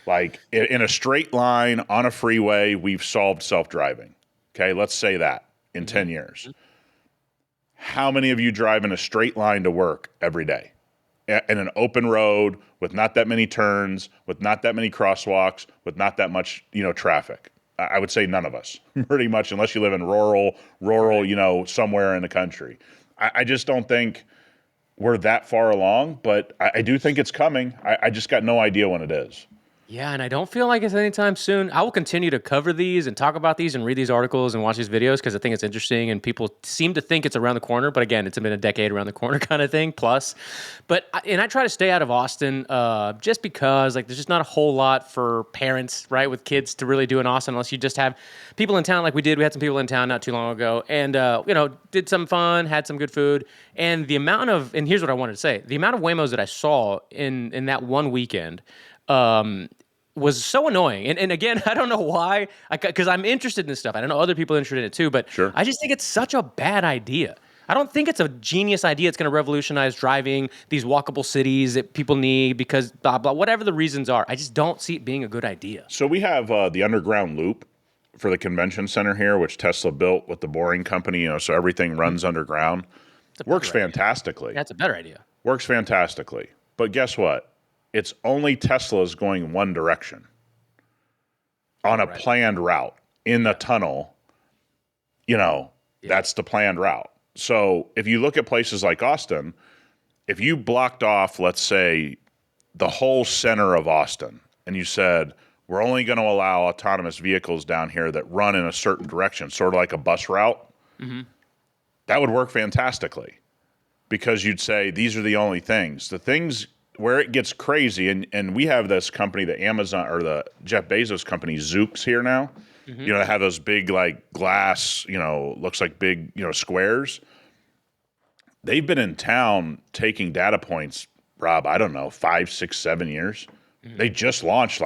Like in a straight line on a freeway, we've solved self-driving. Okay, let's say that in 10 years. How many of you drive in a straight line to work every day? In an open road with not that many turns, with not that many crosswalks, with not that much, traffic? I would say none of us, pretty much, unless you live in rural, somewhere in the country. I just don't think we're that far along, but I do think it's coming. I just got no idea when it is. Yeah, and I don't feel like it's anytime soon. I will continue to cover these and talk about these and read these articles and watch these videos because I think it's interesting and people seem to think it's around the corner. But again, it's been a decade around the corner kind of thing plus. I try to stay out of Austin just because there's just not a whole lot for parents, right, with kids to really do in Austin unless you just have people in town like we did. We had some people in town not too long ago and, did some fun, had some good food. And and here's what I wanted to say, the amount of Waymos that I saw in that one weekend was so annoying. And again, I don't know why, because I'm interested in this stuff. I don't know other people are interested in it too, but Sure. I just think it's such a bad idea. I don't think it's a genius idea. It's going to revolutionize driving, these walkable cities that people need because blah, blah, whatever the reasons are. I just don't see it being a good idea. So we have the underground loop for the convention center here, which Tesla built with the Boring Company, so everything runs underground. Works fantastically. That's a better idea. Works fantastically. But guess what? It's only Teslas going one direction on a planned route in the tunnel. That's the planned route. So if you look at places like Austin, if you blocked off, let's say, the whole center of Austin, and you said, we're only going to allow autonomous vehicles down here that run in a certain direction, sort of like a bus route, that would work fantastically because you'd say, these are the only things. The things where it gets crazy, and we have this company, the Amazon or the Jeff Bezos company, Zoox, here now. They have those big glass, looks like big, squares. They've been in town taking data points, Rob, I don't know, 5, 6, 7 years. They just launched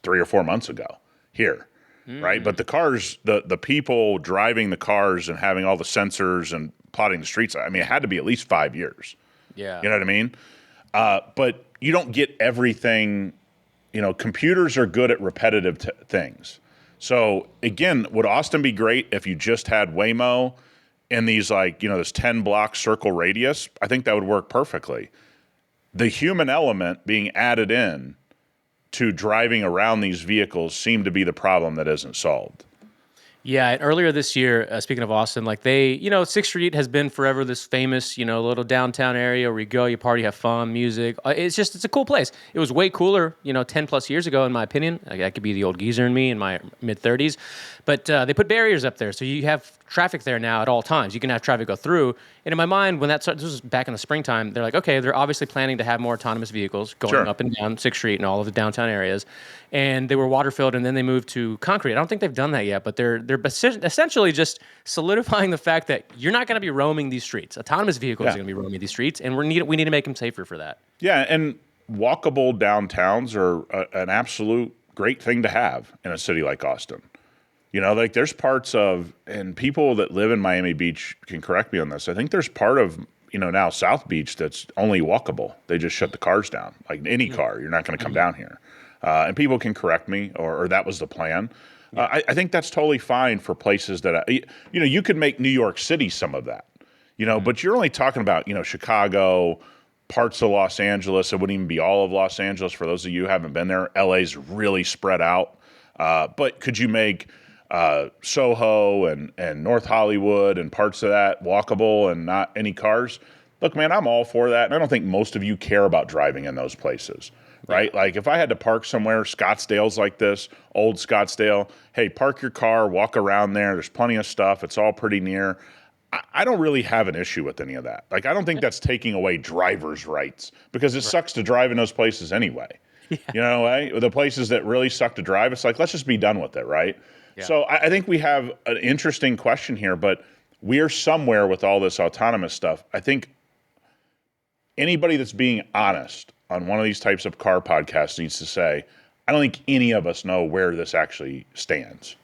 3 or 4 months ago here, right? But the cars, the people driving the cars and having all the sensors and plotting the streets, I mean, it had to be at least 5 years. Yeah. You know what I mean? But you don't get everything. Computers are good at repetitive things. So again, would Austin be great if you just had Waymo in these this 10 block circle radius, I think that would work perfectly. The human element being added in to driving around these vehicles seemed to be the problem that isn't solved. Yeah, and earlier this year, speaking of Austin, like Sixth Street has been forever this famous, little downtown area where you go, you party, have fun, music. It's a cool place. It was way cooler, 10 plus years ago, in my opinion. That could be the old geezer in me in my mid 30s. But they put barriers up there, so you have traffic there now at all times. You can have traffic go through. And in my mind, when this was back in the springtime, they're like, okay, they're obviously planning to have more autonomous vehicles going up and down Sixth Street and all of the downtown areas. And they were water filled, and then they moved to concrete. I don't think they've done that yet, but they're essentially just solidifying the fact that you're not going to be roaming these streets. Autonomous vehicles are going to be roaming these streets, and we need to make them safer for that. Yeah, and walkable downtowns are an absolute great thing to have in a city like Austin. There's parts of, and people that live in Miami Beach can correct me on this, I think there's part of, now South Beach that's only walkable. They just shut the cars down. Like any car, you're not going to come down here. And people can correct me, or that was the plan. I think that's totally fine for places that, you could make New York City some of that, but you're only talking about, Chicago, parts of Los Angeles. It wouldn't even be all of Los Angeles for those of you who haven't been there. LA's really spread out. But could you make Soho and North Hollywood and parts of that walkable and not any cars? Look, man, I'm all for that. And I don't think most of you care about driving in those places, right? Like if I had to park somewhere, Scottsdale's like this, old Scottsdale, hey, park your car, walk around there. There's plenty of stuff. It's all pretty near. I don't really have an issue with any of that. Like, I don't think that's taking away drivers' rights because it sucks to drive in those places anyway. Yeah. The places that really suck to drive, it's like, let's just be done with it, right? Yeah. So I think we have an interesting question here, but we're somewhere with all this autonomous stuff. I think anybody that's being honest on one of these types of car podcasts needs to say, I don't think any of us know where this actually stands.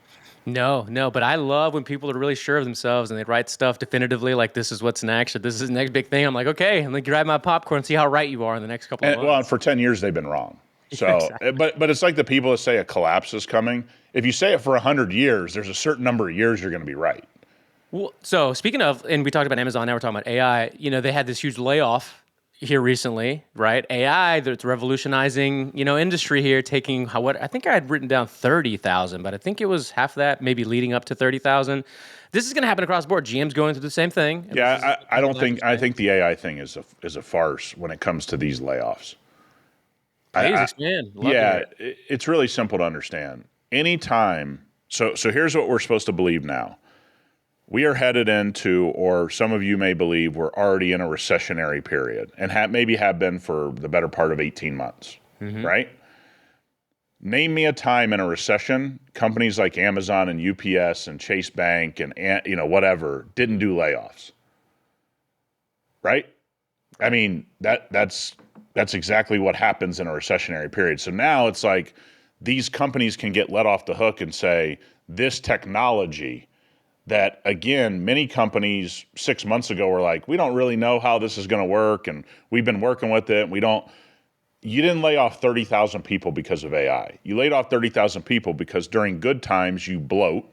No, but I love when people are really sure of themselves and they write stuff definitively like this is what's next or this is the next big thing. I'm like, okay, I'm going to grab my popcorn and see how right you are in the next couple of months. Well, for 10 years they've been wrong. So, exactly. but it's like the people that say a collapse is coming. If you say it for 100 years, there's a certain number of years you're going to be right. Well, so speaking of, and we talked about Amazon, now we're talking about AI, they had this huge layoff here recently, right? AI, that's revolutionizing, industry here, taking what I think I had written down 30,000, but I think it was half that, maybe leading up to 30,000. This is going to happen across the board. GM's going through the same thing. Yeah, I think the AI thing is a farce when it comes to these layoffs. Please expand. It's really simple to understand. Anytime, so here's what we're supposed to believe now. We are headed into, or some of you may believe, we're already in a recessionary period and maybe have been for the better part of 18 months, right? Name me a time in a recession, companies like Amazon and UPS and Chase Bank and whatever didn't do layoffs, right? I mean, that's exactly what happens in a recessionary period. So now it's like these companies can get let off the hook and say, this technology that, again, many companies 6 months ago were like, we don't really know how this is going to work, and we've been working with it. You didn't lay off 30,000 people because of AI. You laid off 30,000 people because during good times you bloat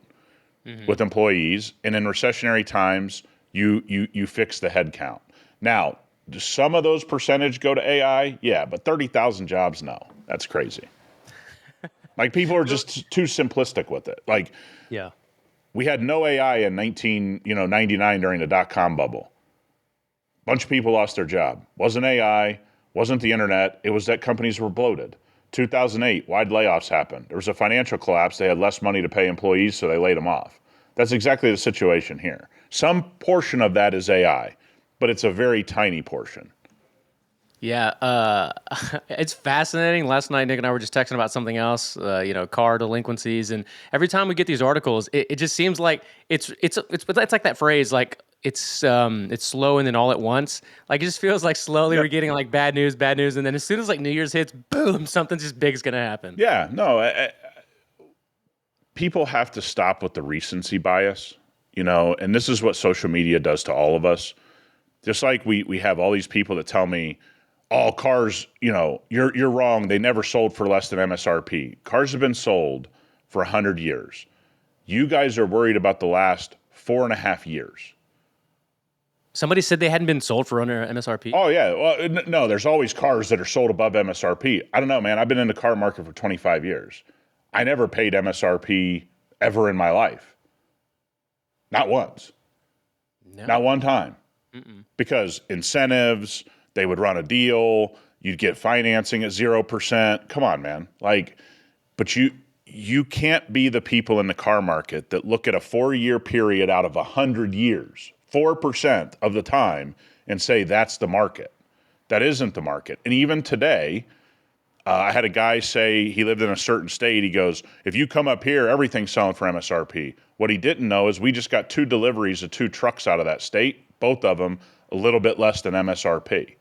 with employees, and in recessionary times you fix the head count. Now, do some of those percentage go to AI? Yeah, but 30,000 jobs, no. That's crazy. Like, people are just too simplistic with it. Like, yeah. We had no AI in 1999 during the dot-com bubble. Bunch of people lost their job. Wasn't AI, wasn't the internet. It was that companies were bloated. 2008, wide layoffs happened. There was a financial collapse. They had less money to pay employees, so they laid them off. That's exactly the situation here. Some portion of that is AI, but it's a very tiny portion. Yeah, it's fascinating. Last night, Nick and I were just texting about something else, car delinquencies, and every time we get these articles, it just seems like it's like that phrase, like it's slow and then all at once. Like, it just feels like slowly we're getting like bad news, and then as soon as like New Year's hits, boom, something just big is gonna happen. Yeah, no, people have to stop with the recency bias, and this is what social media does to all of us. Just like we have all these people that tell me, all cars, you're wrong. They never sold for less than MSRP. Cars have been sold for 100 years. You guys are worried about the last 4.5 years. Somebody said they hadn't been sold for under MSRP. Oh yeah, well, no, there's always cars that are sold above MSRP. I don't know, man. I've been in the car market for 25 years. I never paid MSRP ever in my life. Not once. No. Not one time. Because incentives, they would run a deal, you'd get financing at 0%. Come on, man. But you can't be the people in the car market that look at a 4-year period out of 100 years, 4% of the time, and say that's the market. That isn't the market. And even today, I had a guy say he lived in a certain state. He goes, if you come up here, everything's selling for MSRP. What he didn't know is we just got 2 deliveries of 2 trucks out of that state, both of them a little bit less than MSRP.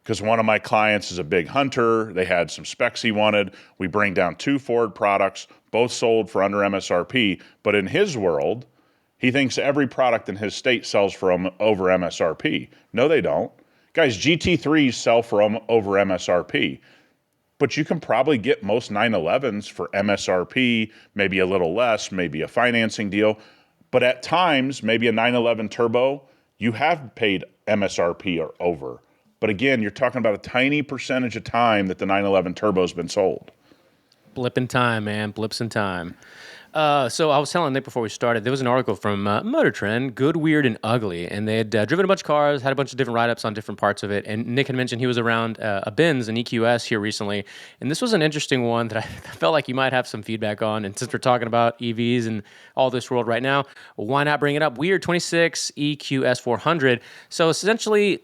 Because one of my clients is a big hunter. They had some specs he wanted. We bring down 2 Ford products, both sold for under MSRP. But in his world, he thinks every product in his state sells for over MSRP. No, they don't. Guys, GT3s sell for over MSRP. But you can probably get most 911s for MSRP, maybe a little less, maybe a financing deal. But at times, maybe a 911 turbo, you have paid MSRP or over. But again, you're talking about a tiny percentage of time that the 911 turbo has been sold. Blip in time, man. Blips in time. So I was telling Nick before we started, there was an article from Motor Trend, Good, Weird, and Ugly, and they had driven a bunch of cars, had a bunch of different write-ups on different parts of it, and Nick had mentioned he was around a Benz, an EQS here recently, and this was an interesting one that I felt like you might have some feedback on, and since we're talking about EVs and all this world right now, why not bring it up? Weird 26 EQS 400. So essentially,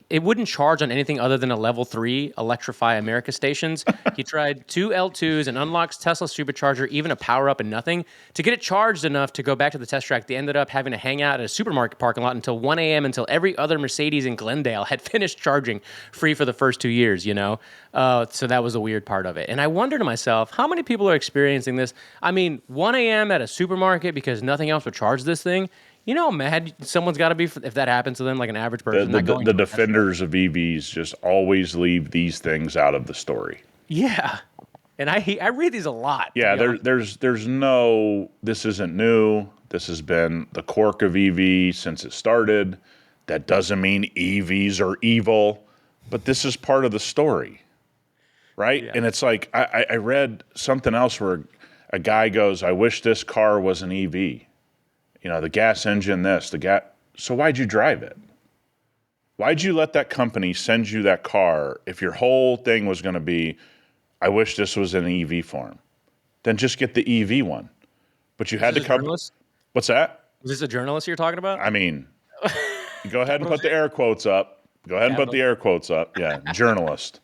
it wouldn't charge on anything other than a level 3 Electrify America stations. He tried 2 L2s, an unlocked Tesla supercharger, even a power-up and nothing. To get it charged enough to go back to the test track, they ended up having to hang out at a supermarket parking lot until 1 a.m. until every other Mercedes in Glendale had finished charging free for the first 2 years, you know? So that was the weird part of it. And I wonder to myself, how many people are experiencing this? I mean, 1 a.m. at a supermarket because nothing else would charge this thing? You know how mad someone's got to be if that happens to them, like an average person. The defenders of EVs just always leave these things out of the story. Yeah. And I read these a lot. Yeah, there's no, this isn't new. This has been the quirk of EV since it started. That doesn't mean EVs are evil, but this is part of the story, right? Yeah. And it's like, I read something else where a guy goes, I wish this car was an EV. You know, the gas engine this, so why'd you drive it? Why'd you let that company send you that car if your whole thing was going to be, I wish this was an EV form? Then just get the EV one. But you had to come. What's that? Is this a journalist you're talking about? I mean, go ahead and put the air quotes up. Go ahead and put the air quotes up. Yeah, journalist.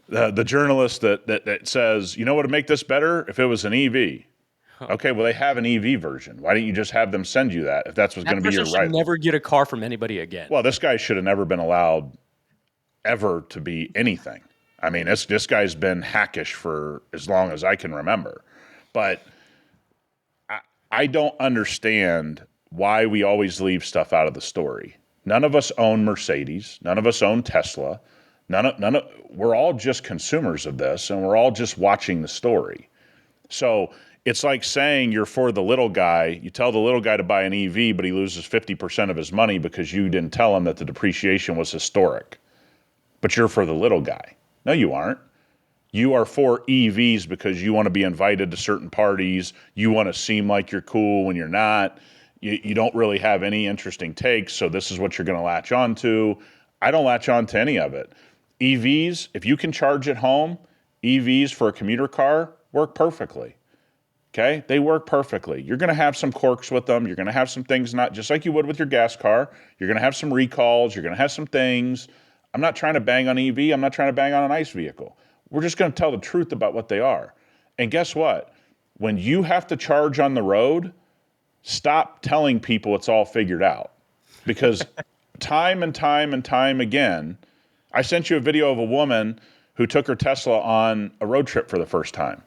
The journalist that says, you know what would make this better if it was an EV? Okay, well, they have an EV version. Why didn't you just have them send you that if that's what's going to be your right? Never get a car from anybody again. Well, this guy should have never been allowed ever to be anything. I mean, this guy's been hackish for as long as I can remember. But I don't understand why we always leave stuff out of the story. None of us own Mercedes. None of us own Tesla. We're all just consumers of this, and we're all just watching the story. So it's like saying you're for the little guy. You tell the little guy to buy an EV, but he loses 50% of his money because you didn't tell him that the depreciation was historic. But you're for the little guy. No, you aren't. You are for EVs because you want to be invited to certain parties. You want to seem like you're cool when you're not. You don't really have any interesting takes, so this is what you're going to latch on to. I don't latch on to any of it. EVs, if you can charge at home, EVs for a commuter car work perfectly. Okay? They work perfectly. You're going to have some quirks with them. You're going to have some things not just like you would with your gas car. You're going to have some recalls. You're going to have some things. I'm not trying to bang on EV. I'm not trying to bang on an ICE vehicle. We're just going to tell the truth about what they are. And guess what? When you have to charge on the road, stop telling people it's all figured out. Because time and time and time again, I sent you a video of a woman who took her Tesla on a road trip for the first time.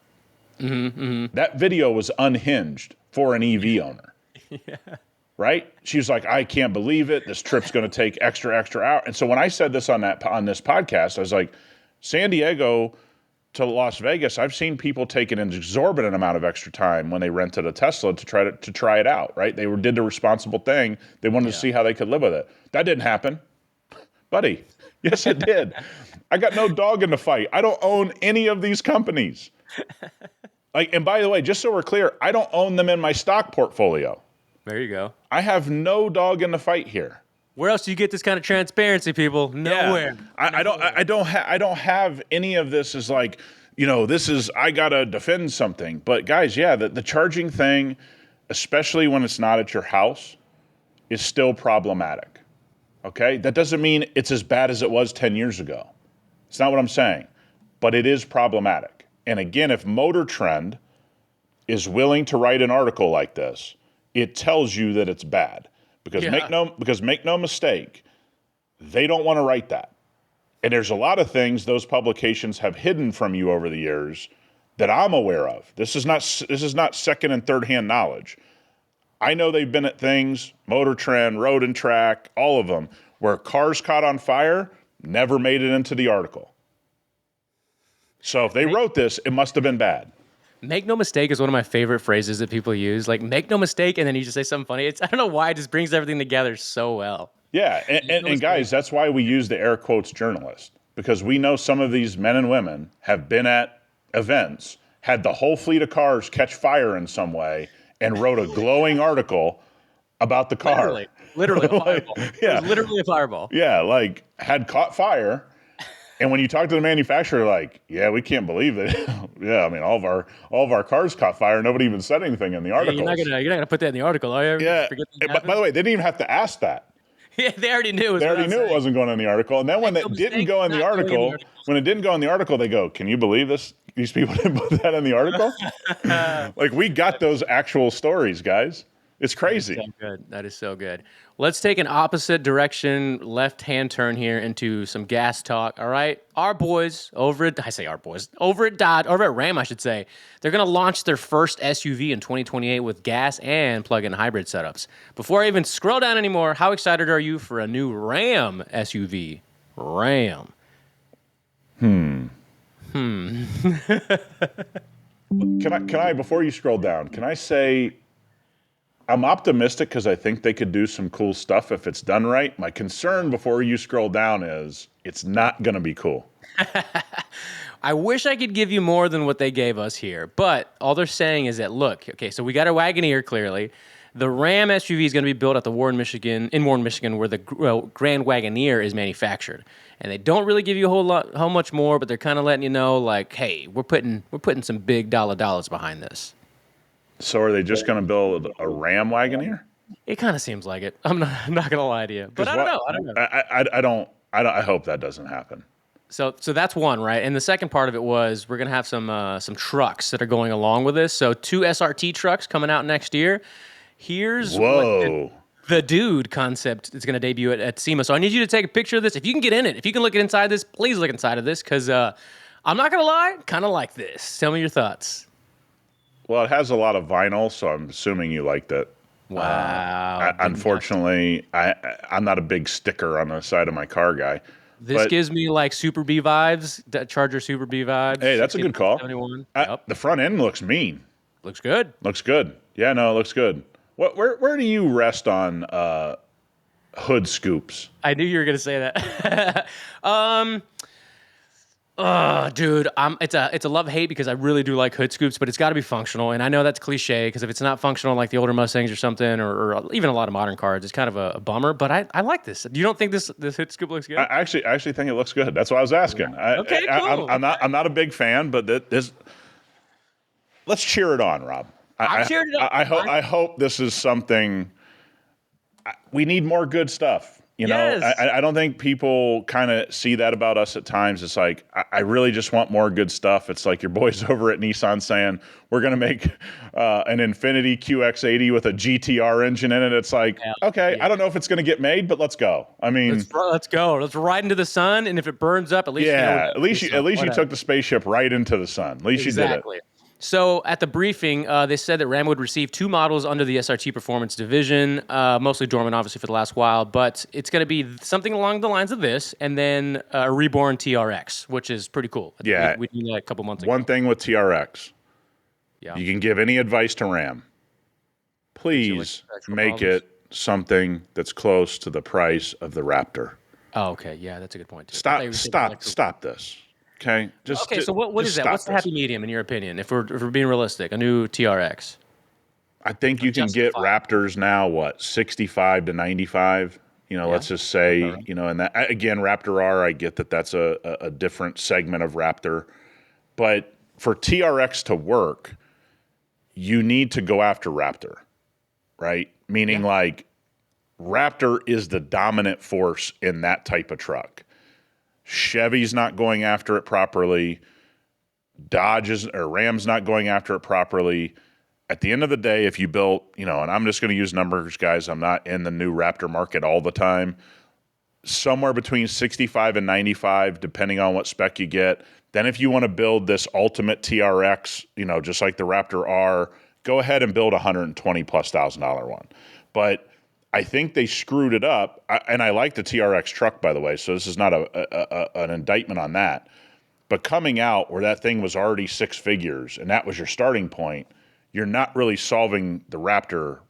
That video was unhinged for an EV owner. Yeah. Right? She was like, I can't believe it. This trip's going to take extra hour. And so when I said this on this podcast, I was like, San Diego to Las Vegas, I've seen people take an exorbitant amount of extra time when they rented a Tesla to try it out, right? They did the responsible thing. They wanted to see how they could live with it. That didn't happen, buddy. Yes, it did. I got no dog in the fight. I don't own any of these companies. And by the way, just so we're clear, I don't own them in my stock portfolio. There you go. I have no dog in the fight here. Where else do you get this kind of transparency, people? Nowhere. Yeah. I don't have any of this as like, this is, I gotta defend something. But guys, the charging thing, especially when it's not at your house, is still problematic. Okay? That doesn't mean it's as bad as it was 10 years ago. It's not what I'm saying. But it is problematic. And again, if Motor Trend is willing to write an article like this, it tells you that it's bad. Because make no mistake, they don't want to write that. And there's a lot of things those publications have hidden from you over the years that I'm aware of. This is not second and third hand knowledge. I know they've been at things, Motor Trend, Road and Track, all of them, where cars caught on fire, never made it into the article. So if they wrote this, it must have been bad. Make no mistake is one of my favorite phrases that people use. Like, make no mistake, and then you just say something funny. I don't know why, it just brings everything together so well. Yeah, and guys, that's why we use the air quotes journalist. Because we know some of these men and women have been at events, had the whole fleet of cars catch fire in some way, and wrote a glowing article about the car. Literally a fireball. Yeah. It was literally a fireball. Yeah, like, had caught fire. And when you talk to the manufacturer, like, yeah, we can't believe it. Yeah, I mean, all of our cars caught fire. Nobody even said anything in the article. You're not gonna put that in the article, are you? Yeah. By the way, they didn't even have to ask that. Yeah, they already knew. They already knew it wasn't going in the article. And then when it didn't go in the article, they go, "Can you believe this? These people didn't put that in the article." Like, we got those actual stories, guys. It's crazy. So good. That is so good. Let's take an opposite direction, left-hand turn here into some gas talk. All right, our boys over at Ram, I should say, they're going to launch their first SUV in 2028 with gas and plug-in hybrid setups. Before I even scroll down anymore, how excited are you for a new Ram SUV? Ram. Can I before you scroll down, can I say I'm optimistic because I think they could do some cool stuff if it's done right. My concern before you scroll down is it's not going to be cool. I wish I could give you more than what they gave us here, but all they're saying is that, look, okay, so we got a Wagoneer clearly. The Ram SUV is going to be built at the Warren, Michigan, where the Grand Wagoneer is manufactured. And they don't really give you how much more, but they're kind of letting you know, like, hey, we're putting some big dollars behind this. So are they just going to build a Ram Wagoneer? It kind of seems like it. I'm not going to lie to you, but I don't know. I hope that doesn't happen. So that's one, right? And the second part of it was we're going to have some trucks that are going along with this. So 2 SRT trucks coming out next year. Here's what the Dude concept is going to debut at SEMA. So I need you to take a picture of this. If you can get in it, if you can look inside this, please look inside of this, because I'm not going to lie, kind of like this. Tell me your thoughts. Well, it has a lot of vinyl, so I'm assuming you liked it. Wow. Unfortunately, I'm not a big sticker on the side of my car guy. This gives me like Super B vibes, that Charger Super B vibes. Hey, that's a good call. Yep. The front end looks mean. Looks good. Looks good. Yeah, no, it looks good. Where do you rest on hood scoops? I knew you were going to say that. Dude, it's a love-hate because I really do like hood scoops, but it's got to be functional. And I know that's cliche because if it's not functional like the older Mustangs or something, or even a lot of modern cars, it's kind of a bummer. But I like this. You don't think this hood scoop looks good? I actually think it looks good. That's why I was asking. Okay, cool. I'm not a big fan, but let's cheer it on, Rob. I'm cheering it on. I hope this is something. We need more good stuff. You know, yes. I don't think people kind of see that about us at times. It's like, I really just want more good stuff. It's like your boys over at Nissan saying, we're going to make an Infiniti QX80 with a GTR engine in it. It's like, okay, I don't know if it's going to get made, but let's go. I mean, let's go. Let's ride into the sun. And if it burns up, at least, at least you took the spaceship right into the sun. At least you did it. So at the briefing, they said that Ram would receive 2 models under the SRT Performance division, mostly dormant, obviously, for the last while. But it's going to be something along the lines of this, and then a reborn TRX, which is pretty cool. Yeah. We did that a couple months ago. One thing with TRX, Yeah. you can give any advice to Ram. Please make it something that's close to the price of the Raptor. Oh, okay. Yeah, that's a good point, too. Stop this. Okay? So what is that? What's the happy medium, in your opinion, if we're being realistic? A new TRX? I think you can get Raptors now, 65 to 95? Let's just say, and that, again, Raptor R, I get that that's a different segment of Raptor. But for TRX to work, you need to go after Raptor, right? Meaning like Raptor is the dominant force in that type of truck. Chevy's not going after it properly. Ram's not going after it properly. At the end of the day, if you built, and I'm just going to use numbers, guys. I'm not in the new Raptor market all the time. Somewhere between 65 and 95, depending on what spec you get. Then if you want to build this ultimate TRX, just like the Raptor R, go ahead and build $120,000+ one. But I think they screwed it up, and I like the TRX truck, by the way, so this is not an indictment on that. But coming out where that thing was already 6 figures, and that was your starting point, you're not really solving the Raptor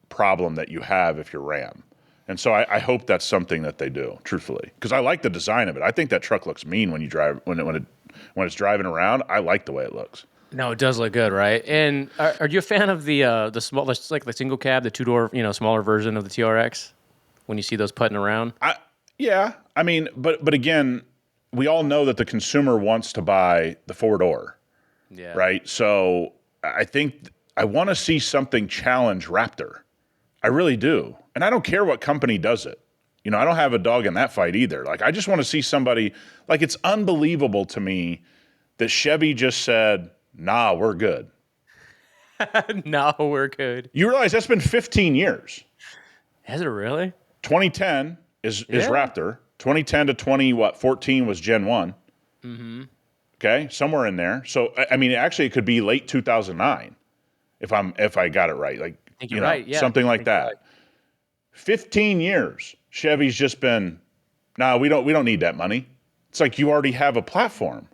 problem that you have if you're Ram. And so I hope that's something that they do, truthfully, because I like the design of it. I think that truck looks mean when you drive when it's driving around. I like the way it looks. No, it does look good, right? And are you a fan of the small, like the single cab, the 2-door, smaller version of the TRX? When you see those putting around, yeah. I mean, but again, we all know that the consumer wants to buy the 4-door, right? So I think I want to see something challenge Raptor. I really do, and I don't care what company does it. I don't have a dog in that fight either. Like, I just want to see somebody. Like, it's unbelievable to me that Chevy just said, "Nah, we're good." No, we're good. You realize that's been 15 years. Has it really? 2010 is Raptor. 2010 to 2014 was Gen 1. Mm-hmm. Okay, somewhere in there. So I mean, actually, it could be late 2009 if I got it right. Like, I think you're right. Yeah, something like that. Right. 15 years. Chevy's just been, nah, we don't need that money. It's like you already have a platform.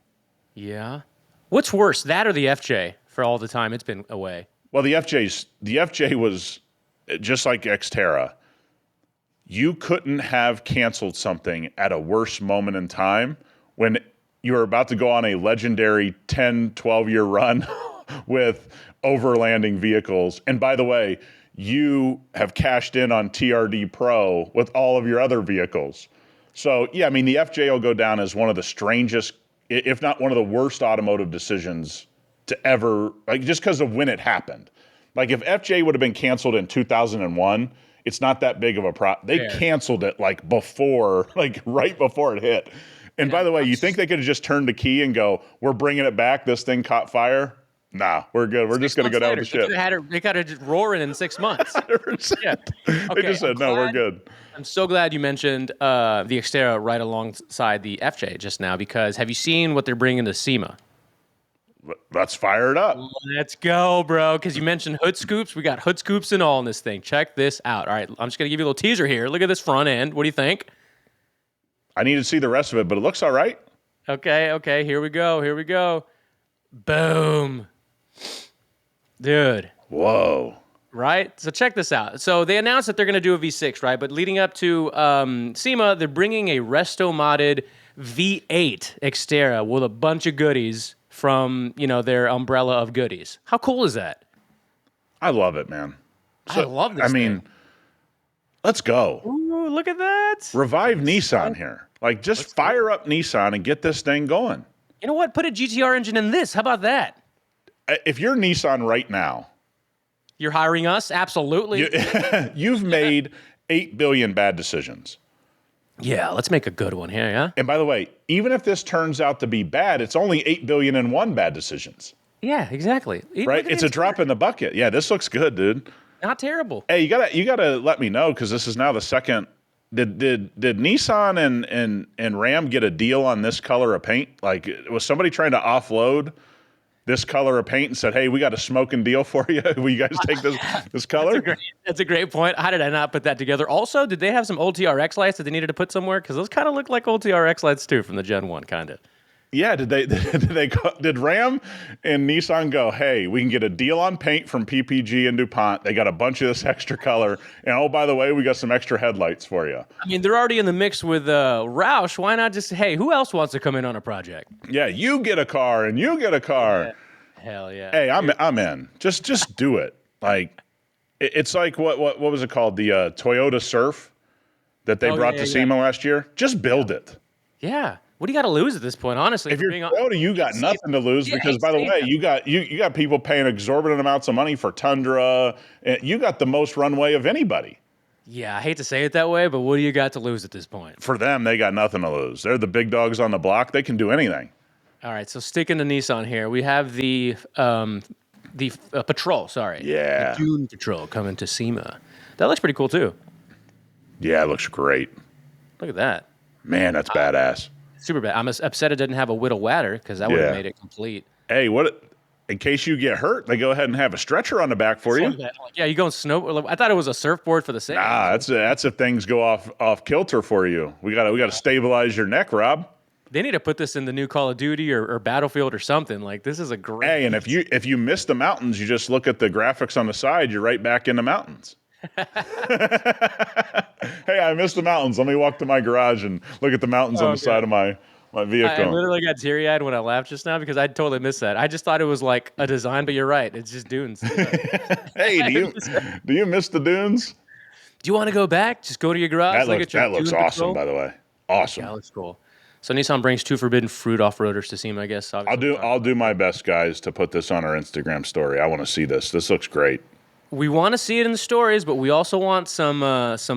Yeah. What's worse, that or the FJ for all the time it's been away? Well, the FJ was just like Xterra. You couldn't have canceled something at a worse moment in time when you were about to go on a legendary 10, 12-year run with overlanding vehicles. And by the way, you have cashed in on TRD Pro with all of your other vehicles. So, yeah, I mean, the FJ will go down as one of the strangest, if not one of the worst automotive decisions to ever, like, just because of when it happened. Like, if FJ would have been canceled in 2001, it's not that big of a problem. They canceled it like before, like right before it hit. And by the way, you think they could have just turned the key and go, "We're bringing it back. This thing caught fire." Nah, we're good. We're just going to go down with the ship. They got it roaring in 6 months. 100%. Yeah. Okay, they just said, "No, we're good." I'm so glad you mentioned the Xterra right alongside the FJ just now, because have you seen what they're bringing to SEMA? Let's fire it up. Let's go, bro. Because you mentioned hood scoops. We got hood scoops and all in this thing. Check this out. All right, I'm just going to give you a little teaser here. Look at this front end. What do you think? I need to see the rest of it, but it looks all right. Okay. Here we go. Boom. Dude. Whoa. Right? So check this out. So they announced that they're going to do a V6, right? But leading up to SEMA, they're bringing a resto-modded V8 Xterra with a bunch of goodies from, their umbrella of goodies. How cool is that? I love it, man. I love this thing. Let's go. Ooh, look at that. Revive Nissan here. Like, just fire up Nissan and get this thing going. You know what? Put a GTR engine in this. How about that? If you're Nissan right now, you're hiring us? Absolutely. You've made 8 billion bad decisions. Yeah, let's make a good one here, yeah? And by the way, even if this turns out to be bad, it's only 8 billion and 1 bad decisions. Yeah, exactly. Right? It's a drop in the bucket. Yeah, this looks good, dude. Not terrible. Hey, you gotta let me know, because this is now the second. Did Nissan and Ram get a deal on this color of paint? Like, was somebody trying to offload this color of paint and said, "Hey, we got a smoking deal for you. Will you guys take this color?" That's a great point. How did I not put that together? Also, did they have some old TRX lights that they needed to put somewhere? Because those kind of look like old TRX lights too from the Gen 1, kind of. Yeah, did Ram and Nissan go, "Hey, we can get a deal on paint from PPG and DuPont. They got a bunch of this extra color, and oh, by the way, we got some extra headlights for you." I mean, they're already in the mix with Roush. Why not just, hey, who else wants to come in on a project? Yeah, you get a car and you get a car. Yeah. Hell yeah. Hey, I'm in. Just do it. Like it's like what was it called? The Toyota Surf that they brought to SEMA last year. Just build it. Yeah. What do you got to lose at this point? Honestly, if you're Toyota, you got nothing to lose because, by the way, you got people paying exorbitant amounts of money for Tundra. And you got the most runway of anybody. Yeah, I hate to say it that way, but what do you got to lose at this point? For them, they got nothing to lose. They're the big dogs on the block. They can do anything. All right, so sticking to Nissan here, we have the Patrol. Sorry, yeah, the Dune Patrol coming to SEMA. That looks pretty cool too. Yeah, it looks great. Look at that. Man, that's badass. Super bad. I'm upset it didn't have a Whittle Ladder because that would have made it complete. Hey, what? In case you get hurt, they go ahead and have a stretcher on the back for you. Yeah, you going snow? I thought it was a surfboard for the same. Nah, that's if things go off kilter for you. We gotta stabilize your neck, Rob. They need to put this in the new Call of Duty or Battlefield or something. Like, this is a great. Hey, and if you miss the mountains, you just look at the graphics on the side. You're right back in the mountains. Hey, I missed the mountains. Let me walk to my garage and look at the mountains on the side of my vehicle. I literally got teary-eyed when I laughed just now because I totally missed that. I just thought it was like a design, but you're right. It's just dunes. Hey, do you miss the dunes? Do you want to go back? Just go to your garage. That looks awesome, by the way. Awesome. Yeah, that looks cool. So Nissan brings 2 forbidden fruit off-roaders to SEMA, I guess. I'll do my best, guys, to put this on our Instagram story. I want to see this. This looks great. We want to see it in the stories, but we also want some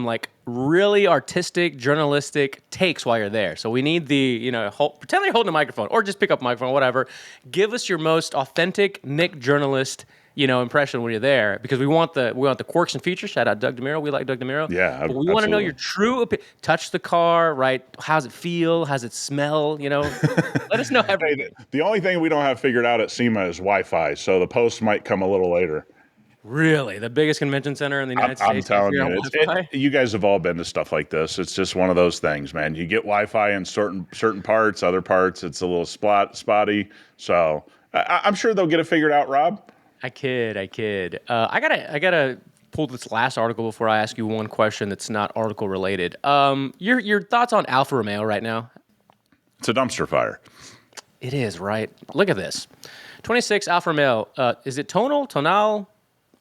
like really artistic, journalistic takes while you're there. So we need pretend you're holding a microphone or just pick up a microphone, whatever. Give us your most authentic Nick journalist, impression when you're there, because we want the quirks and features. Shout out Doug DeMiro. We like Doug DeMiro. Yeah, but we want to know your true touch the car, right? How's it feel? How's it smell? Let us know everything. The only thing we don't have figured out at SEMA is Wi-Fi, so the post might come a little later. Really? The biggest convention center in the United States? I'm telling you, you guys have all been to stuff like this. It's just one of those things, man. You get Wi-Fi in certain parts, other parts it's a little spotty. So I'm sure they'll get it figured out, Rob. I kid. I gotta pull this last article before I ask you one question that's not article related. Your thoughts on Alfa Romeo right now? It's a dumpster fire. It is, right? Look at this. 26 Alfa Romeo. Is it tonal?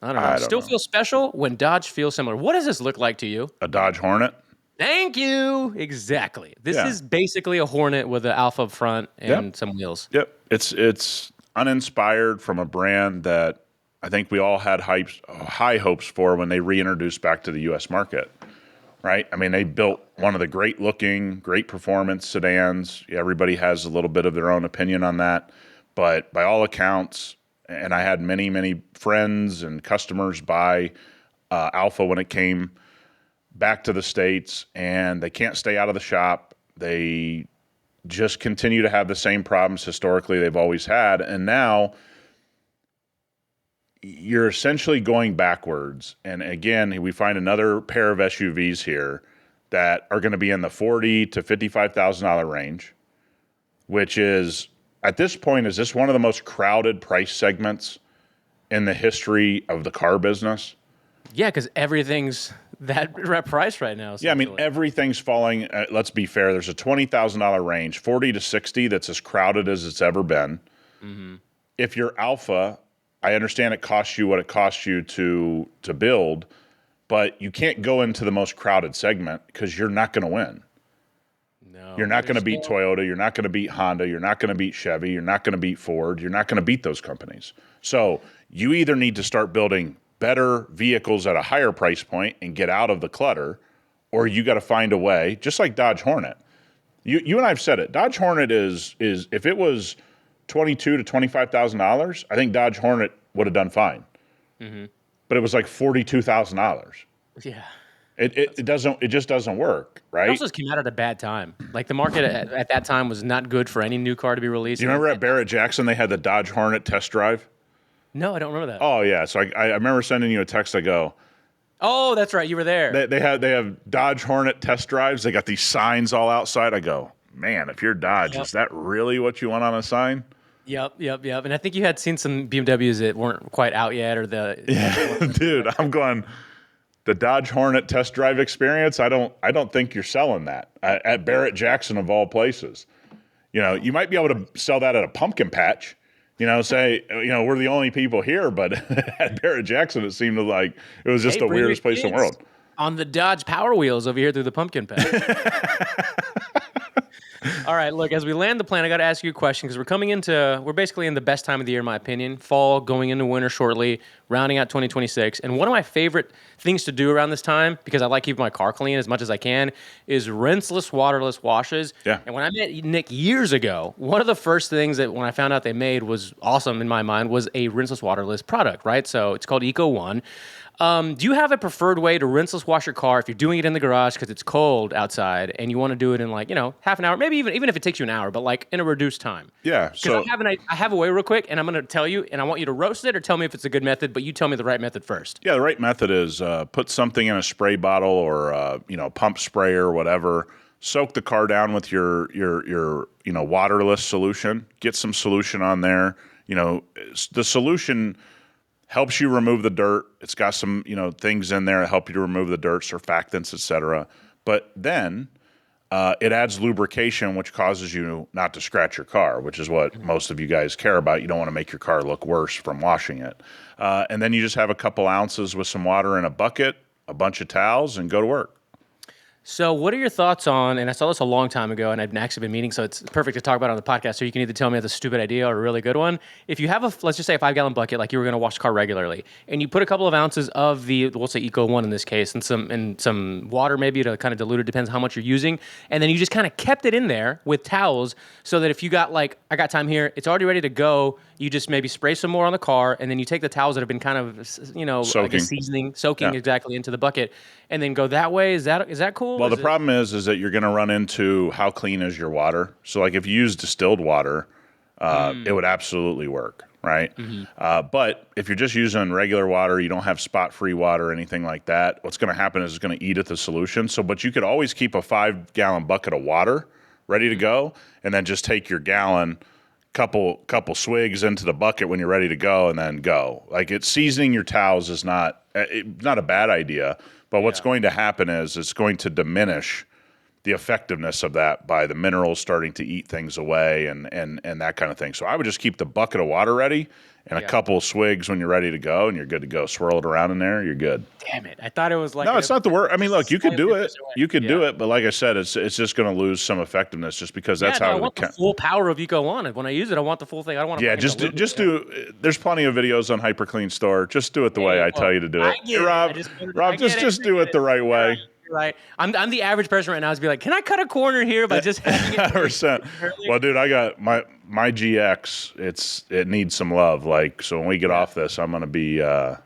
I don't know. Still feel special when Dodge feels similar. What does this look like to you? A Dodge Hornet. Thank you. Exactly. This is basically a Hornet with an Alfa up front and some wheels. Yep. It's uninspired from a brand that I think we all had high hopes for when they reintroduced back to the U.S. market. Right? I mean, they built one of the great performance sedans. Everybody has a little bit of their own opinion on that. But by all accounts, and I had many, many friends and customers buy Alfa when it came back to the States, and they can't stay out of the shop. They just continue to have the same problems historically they've always had. And now you're essentially going backwards. And again, we find another pair of SUVs here that are going to be in the $40,000 to $55,000 range, which is, at this point, is this one of the most crowded price segments in the history of the car business? Yeah, because everything's that price right now. Yeah, I mean, everything's falling. Let's be fair. There's a $20,000 range, 40 to 60, that's as crowded as it's ever been. Mm-hmm. If you're Alfa, I understand it costs you what it costs you to build, but you can't go into the most crowded segment because you're not going to win. You're not going to beat Toyota. You're not going to beat Honda. You're not going to beat Chevy. You're not going to beat Ford. You're not going to beat those companies. So you either need to start building better vehicles at a higher price point and get out of the clutter, or you got to find a way, just like Dodge Hornet. You and I have said it. Dodge Hornet is if it was $22,000 to $25,000, I think Dodge Hornet would have done fine. Mm-hmm. But it was like $42,000. Yeah. It just doesn't work, It right? also just came out at a bad time. Like the market at that time was not good for any new car to be released. Do you remember at Barrett Jackson they had the Dodge Hornet test drive? No, I don't remember that. Oh yeah, so I remember sending you a text. I go, Oh, that's right. You were there. they have Dodge Hornet test drives. They got these signs all outside. I go, man, if you're Dodge, Yep. is that really what you want on a sign? Yep. And I think you had seen some BMWs that weren't quite out yet, or Dude, I'm going. The Dodge Hornet test drive experience. I don't think you're selling that at Barrett Jackson of all places. You might be able to sell that at a pumpkin patch. Say, we're the only people here, but at Barrett Jackson, it seemed like it was just the bring your weirdest place in the kids world. on the Dodge Power Wheels over here through the pumpkin patch. All right, look, as we land the plane, I got to ask you a question because we're basically in the best time of the year, in my opinion. Fall, going into winter shortly, rounding out 2026. And one of my favorite things to do around this time, because I like keeping my car clean as much as I can, is rinseless, waterless washes. Yeah. And when I met Nick years ago, one of the first things that when I found out they made was awesome in my mind was a rinseless, waterless product, right? So it's called Eco One. Do you have a preferred way to rinseless wash your car if you're doing it in the garage because it's cold outside and you want to do it in half an hour, maybe even if it takes you an hour, but like in a reduced time? Yeah. So I have a way real quick, and I'm going to tell you, and I want you to roast it or tell me if it's a good method, but you tell me the right method first. yeah, the right method is put something in a spray bottle or pump sprayer or whatever. Soak the car down with your waterless solution. Get some solution on there. The solution helps you remove the dirt. It's got some, things in there that help you to remove the dirt, surfactants, etc. But then it adds lubrication, which causes you not to scratch your car, which is what most of you guys care about. You don't want to make your car look worse from washing it. And then you just have a couple ounces with some water in a bucket, a bunch of towels, and go to work. So what are your thoughts on, and I saw this a long time ago, and I've actually been meaning, so it's perfect to talk about it on the podcast, so you can either tell me it's a stupid idea or a really good one. If you have let's just say a 5-gallon bucket, like you were going to wash the car regularly, and you put a couple of ounces of we'll say Eco One in this case, and some water maybe to kind of dilute it, depends how much you're using, and then you just kind of kept it in there with towels so that if you got I got time here, it's already ready to go, you just maybe spray some more on the car, and then you take the towels that have been kind of, Soaking. soaking Yeah. exactly into the bucket, and then go that way. Is that cool? Well, the problem is that you're going to run into how clean is your water. So, like if you use distilled water, it would absolutely work, right? But if you're just using regular water, you don't have spot-free water or anything like that, what's going to happen is it's going to eat at the solution. But you could always keep a 5-gallon bucket of water ready to go, and then just take your gallon, couple swigs into the bucket when you're ready to go, and then go. Seasoning your towels is not a bad idea. But what's going to happen is it's going to diminish the effectiveness of that by the minerals starting to eat things away and that kind of thing. So I would just keep the bucket of water ready and a couple of swigs when you're ready to go, and you're good to go. Swirl it around in there, you're good. Damn it. I thought it was like... No, it's not the word. I mean, look, you could do it. You could do Yeah. it, but like I said, it's just going to lose some effectiveness just because that's how I want the full power of Eco One. When I use it, I want the full thing. I don't want to... Yeah, just do. There's plenty of videos on HyperClean Store. Just do it the way I tell you to do it. Rob, just do it the right way. Right. I'm the average person right now to be like, can I cut a corner here by just having it? 100%. Well, dude, I got my GX. It needs some love. So when we get off this, I'm gonna be a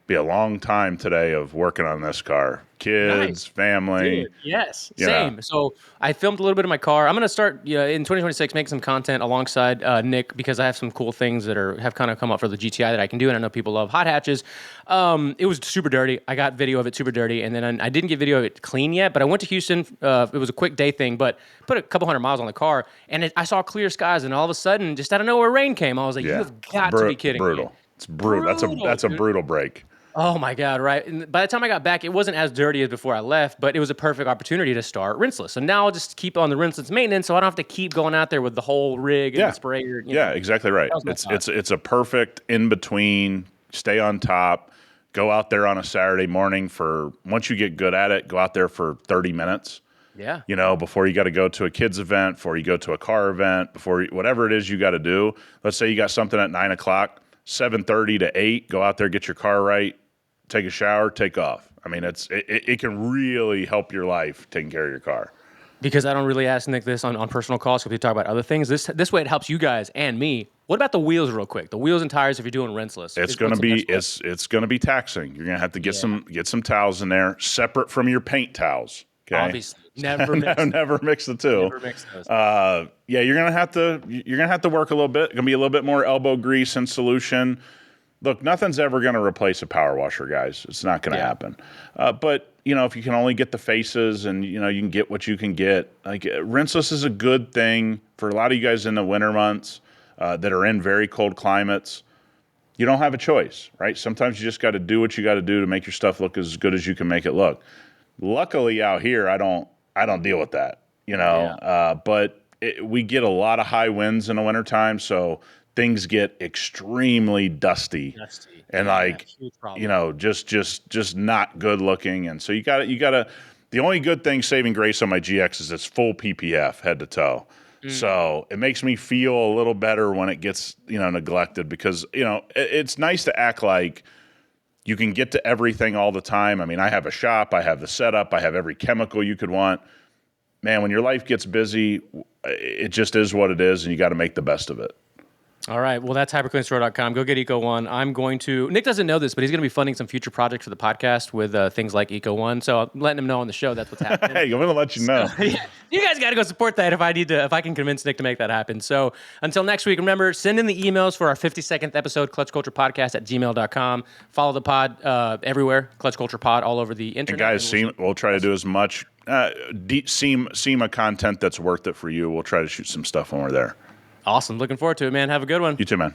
long time today of working on this car. Kids, family. Dude, yes, Yeah. same. So I filmed a little bit of my car. I'm going to start in 2026 making some content alongside Nick because I have some cool things that have kind of come up for the GTI that I can do, and I know people love hot hatches. It was super dirty. I got video of it super dirty, and then I didn't get video of it clean yet, but I went to Houston. It was a quick day thing, but put a couple hundred miles on the car, and I saw clear skies, and all of a sudden, just out of nowhere, rain came. I was like, you have got to be kidding brutal. me. It's brutal. That's a brutal break. Oh my God, right. And by the time I got back, it wasn't as dirty as before I left, but it was a perfect opportunity to start rinseless. So now I'll just keep on the rinseless maintenance so I don't have to keep going out there with the whole rig and the sprayer. Yeah, exactly right. It's a perfect in between, stay on top, go out there on a Saturday morning once you get good at it, go out there for 30 minutes. Yeah. Before you got to go to a kids event, before you go to a car event, whatever it is you got to do. Let's say you got something at 9 o'clock. 7:30 to 8, go out there, get your car right, take a shower, take off. I mean, it can really help your life taking care of your car. Because I don't really ask Nick this on personal calls because we talk about other things. This way it helps you guys and me. What about the wheels, real quick? The wheels and tires if you're doing rinseless. It's going to be it's going to be taxing. You're going to have to get some towels in there separate from your paint towels. Okay, obviously never mix the two. Never mix those. You're gonna have to work a little bit. Gonna be a little bit more elbow grease and solution. Look, nothing's ever going to replace a power washer, guys. It's not going to happen. But, if you can only get the faces and, you can get what you can get. Like, rinseless is a good thing for a lot of you guys in the winter months that are in very cold climates. You don't have a choice, right? Sometimes you just got to do what you got to do to make your stuff look as good as you can make it look. Luckily out here, I don't deal with that, but we get a lot of high winds in the wintertime, so things get extremely dusty and just not good looking. And so you gotta, the only good thing saving grace on my GX is it's full PPF head to toe. So it makes me feel a little better when it gets, neglected because, it's nice to act like you can get to everything all the time. I mean, I have a shop, I have the setup, I have every chemical you could want. Man, when your life gets busy, it just is what it is and you got to make the best of it. All right. Well, that's hypercleanstore.com. Go get Eco One. Nick doesn't know this, but he's going to be funding some future projects for the podcast with things like Eco One. So I'm letting him know on the show that's what's happening. Hey, I'm going to let you know. You guys got to go support that if I can convince Nick to make that happen. So until next week, remember, send in the emails for our 52nd episode, clutchculturepodcast@gmail.com. Follow the pod everywhere, Clutch Culture Pod, all over the internet. And guys, we'll try to do as much SEMA content that's worth it for you. We'll try to shoot some stuff when we're there. Awesome. Looking forward to it, man. Have a good one. You too, man.